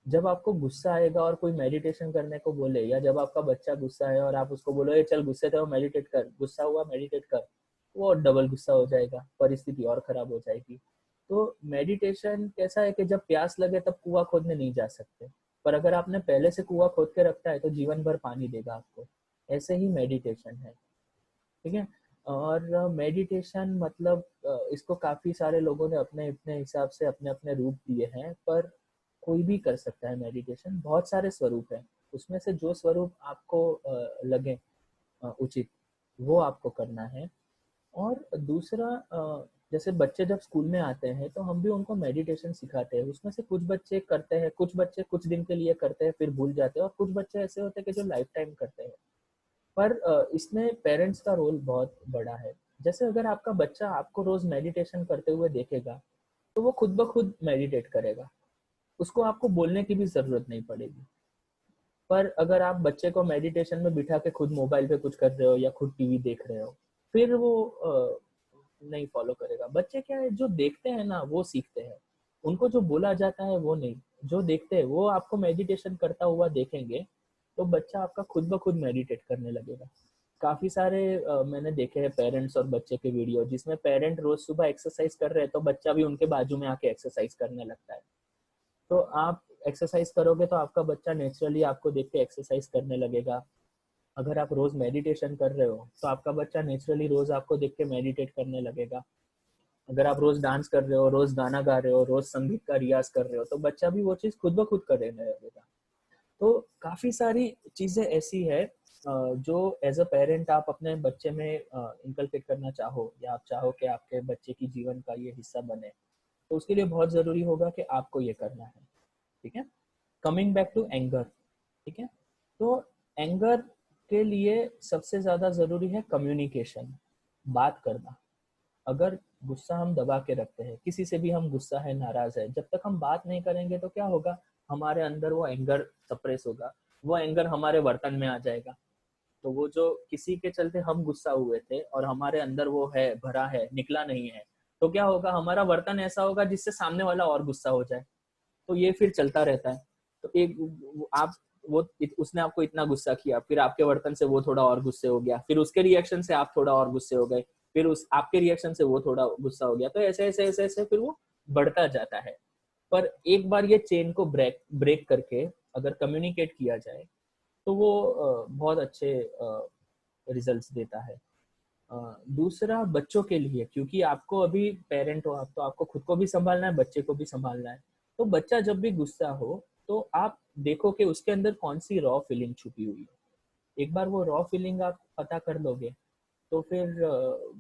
जब आपको गुस्सा आएगा और कोई मेडिटेशन करने को बोले, या जब आपका बच्चा गुस्सा है और आप उसको बोलो ये चल गुस्से थे वो मेडिटेट कर, गुस्सा हुआ मेडिटेट कर, वो डबल गुस्सा हो जाएगा, परिस्थिति और खराब हो जाएगी। तो मेडिटेशन कैसा है कि जब प्यास लगे तब कुआं खोदने नहीं जा सकते, पर अगर आपने पहले से कुआं खोद के रखा है तो जीवन भर पानी देगा आपको। ऐसे ही मेडिटेशन है, ठीक है। और मेडिटेशन मतलब इसको काफी सारे लोगों ने अपने अपने हिसाब से अपने अपने रूप दिए हैं, पर कोई भी कर सकता है मेडिटेशन, बहुत सारे स्वरूप हैं, उसमें से जो स्वरूप आपको लगे उचित वो आपको करना है। और दूसरा, जैसे बच्चे जब स्कूल में आते हैं तो हम भी उनको मेडिटेशन सिखाते हैं, उसमें से कुछ बच्चे करते हैं, कुछ बच्चे कुछ दिन के लिए करते हैं फिर भूल जाते हैं, और कुछ बच्चे ऐसे होते हैं कि जो लाइफ टाइम करते हैं। पर इसमें पेरेंट्स का रोल बहुत बड़ा है। जैसे अगर आपका बच्चा आपको रोज मेडिटेशन करते हुए देखेगा तो वो खुद ब खुद मेडिटेट करेगा, उसको आपको बोलने की भी जरूरत नहीं पड़ेगी। पर अगर आप बच्चे को मेडिटेशन में बिठा के खुद मोबाइल पे कुछ कर रहे हो या खुद टीवी देख रहे हो, फिर वो नहीं फॉलो करेगा। बच्चे क्या है, जो देखते हैं ना वो सीखते हैं, उनको जो बोला जाता है वो नहीं, जो देखते हैं वो आपको मेडिटेशन करता हुआ देखेंगे, तो बच्चा आपका खुद ब खुद मेडिटेट करने लगेगा। काफी सारे मैंने देखे हैं पेरेंट्स और बच्चे के वीडियो, जिसमें पेरेंट रोज सुबह एक्सरसाइज कर रहे हैं तो बच्चा भी उनके बाजू में आके एक्सरसाइज करने लगता है। तो आप एक्सरसाइज करोगे तो आपका बच्चा नेचुरली आपको देख के एक्सरसाइज करने लगेगा। अगर आप रोज मेडिटेशन कर रहे हो तो आपका बच्चा नेचुरली रोज आपको देख के मेडिटेट करने लगेगा। अगर आप रोज डांस कर रहे हो, रोज गाना गा रहे हो, रोज संगीत का रियाज कर रहे हो, तो बच्चा भी वो चीज खुद ब खुद करने लगेगा। तो काफी सारी चीजें ऐसी है जो एज अ पेरेंट आप अपने बच्चे में इंकलकेट करना चाहो, या आप चाहो कि आपके बच्चे की जीवन का ये हिस्सा बने, तो उसके लिए बहुत जरूरी होगा कि आपको ये करना है, ठीक है। कमिंग बैक टू एंगर, ठीक है। तो एंगर के लिए सबसे ज्यादा जरूरी है कम्युनिकेशन, बात करना। अगर गुस्सा हम दबा के रखते हैं, किसी से भी हम गुस्सा है, नाराज है, जब तक हम बात नहीं करेंगे तो क्या होगा, हमारे अंदर वो एंगर सप्रेस होगा, वो एंगर हमारे वर्तन में आ जाएगा। तो वो जो किसी के चलते हम गुस्सा हुए थे और हमारे अंदर वो है, भरा है, निकला नहीं है, तो क्या होगा, हमारा वर्तन ऐसा होगा जिससे सामने वाला और गुस्सा हो जाए। तो ये फिर चलता रहता है। तो एक आप वो उसने आपको इतना गुस्सा किया, फिर आपके वर्तन से वो थोड़ा और गुस्से हो गया, फिर उसके रिएक्शन से आप थोड़ा और गुस्से हो गए, फिर उस आपके रिएक्शन से वो थोड़ा गुस्सा हो गया, तो ऐसे ऐसे ऐसे ऐसे फिर वो बढ़ता जाता है। पर एक बार ये चेन को ब्रेक करके अगर कम्युनिकेट किया जाए तो वो बहुत अच्छे रिजल्ट्स देता है। दूसरा बच्चों के लिए, क्योंकि आपको अभी पेरेंट हो आप, तो आपको खुद को भी संभालना है, बच्चे को भी संभालना है। तो बच्चा जब भी गुस्सा हो तो आप देखो कि उसके अंदर कौन सी रॉ फीलिंग छुपी हुई है। एक बार वो रॉ फीलिंग आप पता कर लोगे तो फिर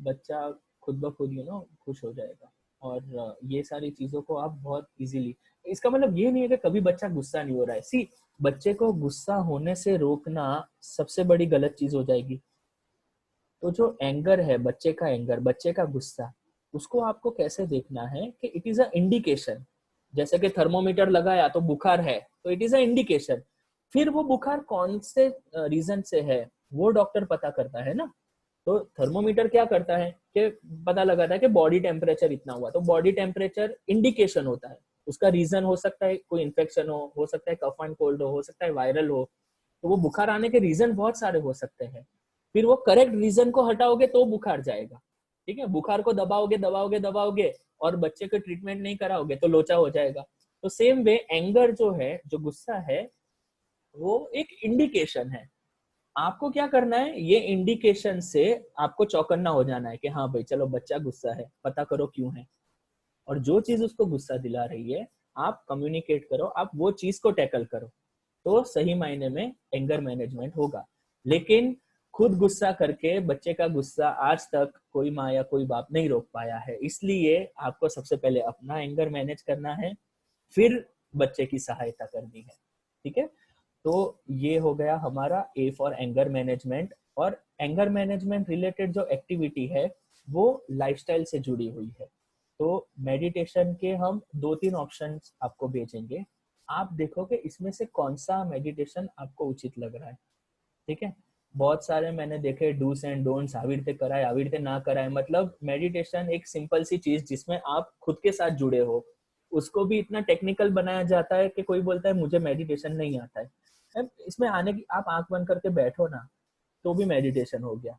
बच्चा खुद ब खुद खुश हो जाएगा। और ये सारी चीज़ों को आप बहुत इजीली, इसका मतलब ये नहीं है कि कभी बच्चा गुस्सा नहीं हो रहा है। सी, बच्चे को गुस्सा होने से रोकना सबसे बड़ी गलत चीज़ हो जाएगी। तो जो एंगर है, बच्चे का एंगर, बच्चे का गुस्सा, उसको आपको कैसे देखना है कि इट इज अ इंडिकेशन। जैसे कि थर्मोमीटर लगाया तो बुखार है, तो इट इज अ इंडिकेशन। फिर वो बुखार कौन से रीजन से है वो डॉक्टर पता करता है ना। तो थर्मोमीटर क्या करता है कि पता लगाता है कि बॉडी टेम्परेचर इतना हुआ, तो बॉडी टेम्परेचर इंडिकेशन होता है। उसका रीजन हो सकता है कोई इन्फेक्शन हो सकता है कफ एंड कोल्ड हो सकता है वायरल हो। तो वो बुखार आने के रीजन बहुत सारे हो सकते हैं। फिर वो करेक्ट रीजन को हटाओगे तो बुखार जाएगा। ठीक है, बुखार को दबाओगे दबाओगे दबाओगे और बच्चे को ट्रीटमेंट नहीं कराओगे तो लोचा हो जाएगा। तो सेम वे एंगर जो है, जो गुस्सा है, वो एक इंडिकेशन है। आपको क्या करना है, ये इंडिकेशन से आपको चौकन्ना हो जाना है कि हाँ भाई चलो बच्चा गुस्सा है, पता करो क्यों है। और जो चीज उसको गुस्सा दिला रही है आप कम्युनिकेट करो, आप वो चीज को टैकल करो, तो सही मायने में एंगर मैनेजमेंट होगा। लेकिन खुद गुस्सा करके बच्चे का गुस्सा आज तक कोई माँ या कोई बाप नहीं रोक पाया है। इसलिए आपको सबसे पहले अपना एंगर मैनेज करना है, फिर बच्चे की सहायता करनी है। ठीक है, तो ये हो गया हमारा ए फॉर एंगर मैनेजमेंट। और एंगर मैनेजमेंट रिलेटेड जो एक्टिविटी है वो लाइफस्टाइल से जुड़ी हुई है। तो मेडिटेशन के हम 2-3 ऑप्शंस आपको भेजेंगे, आप देखो कि इसमें से कौन सा मेडिटेशन आपको उचित लग रहा है। ठीक है, बहुत सारे मैंने देखे डूस एंड डोंट्स, आविर्ते कराए आविर्ते ना कराए। मतलब मेडिटेशन एक सिंपल सी चीज जिसमें आप खुद के साथ जुड़े हो, उसको भी इतना टेक्निकल बनाया जाता है कि कोई बोलता है मुझे मेडिटेशन नहीं आता है। इसमें आने की, आप आंख बंद करके बैठो ना तो भी मेडिटेशन हो गया।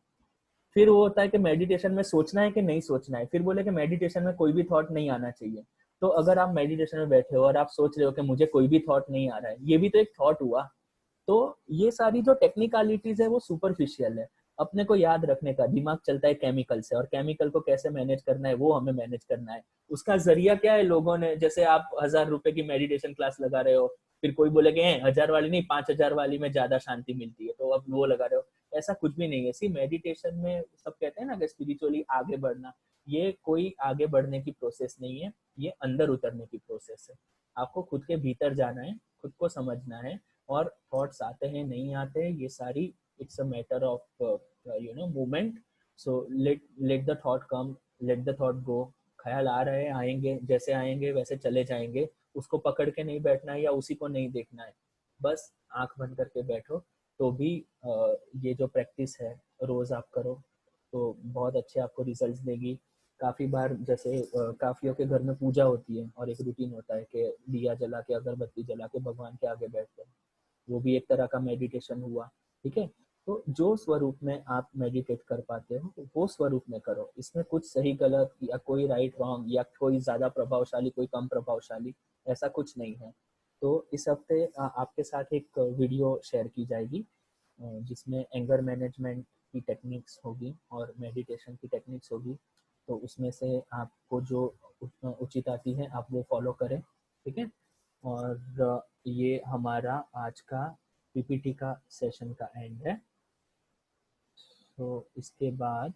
फिर वो होता है कि मेडिटेशन में सोचना है कि नहीं सोचना है, फिर बोले कि मेडिटेशन में कोई भी थॉट नहीं आना चाहिए। तो अगर आप मेडिटेशन में बैठे हो और आप सोच रहे हो कि मुझे कोई भी थॉट नहीं आ रहा है, ये भी तो एक थॉट हुआ। तो ये सारी जो टेक्निकलिटीज है वो सुपरफिशियल है। अपने को याद रखने का, दिमाग चलता है केमिकल से, और केमिकल को कैसे मैनेज करना है वो हमें मैनेज करना है। उसका जरिया क्या है, लोगों ने, जैसे आप 1000 रुपए की मेडिटेशन क्लास लगा रहे हो, फिर कोई बोले कि 1000 वाली नहीं 5000 वाली में ज्यादा शांति मिलती है तो अब वो लगा रहे हो। ऐसा कुछ भी नहीं है। सी, मेडिटेशन में सब कहते हैं ना कि स्पिरिचुअली आगे बढ़ना, ये कोई आगे बढ़ने की प्रोसेस नहीं है, ये अंदर उतरने की प्रोसेस है। आपको खुद के भीतर जाना है, खुद को समझना है। और थॉट्स आते हैं नहीं आते हैं ये सारी, it's a matter of movement. So let let the thought come, let the thought go. ख्याल आ रहे हैं, आएंगे, जैसे आएंगे वैसे चले जाएंगे। उसको पकड़ के नहीं बैठना है या उसी को नहीं देखना है, बस आंख बंद करके बैठो। तो भी ये जो प्रैक्टिस है रोज आप करो तो बहुत अच्छे आपको रिजल्ट्स देगी। काफी बार जैसे काफियों के घर में पूजा होती है और एक रूटीन होता है कि दिया जला के अगरबत्ती जला के भगवान के आगे बैठते हैं, वो भी एक तरह का मेडिटेशन हुआ। ठीक है, तो जो स्वरूप में आप मेडिटेट कर पाते हो वो स्वरूप में करो। इसमें कुछ सही गलत या कोई राइट रॉन्ग या कोई ज्यादा प्रभावशाली कोई कम प्रभावशाली, ऐसा कुछ नहीं है। तो इस हफ्ते आपके साथ एक वीडियो शेयर की जाएगी जिसमें एंगर मैनेजमेंट की टेक्निक्स होगी और मेडिटेशन की टेक्निक्स होगी। तो उसमें से आपको जो उचित आती है आप वो फॉलो करें। ठीक है, और ये हमारा आज का पीपीटी का सेशन का एंड है। तो इसके बाद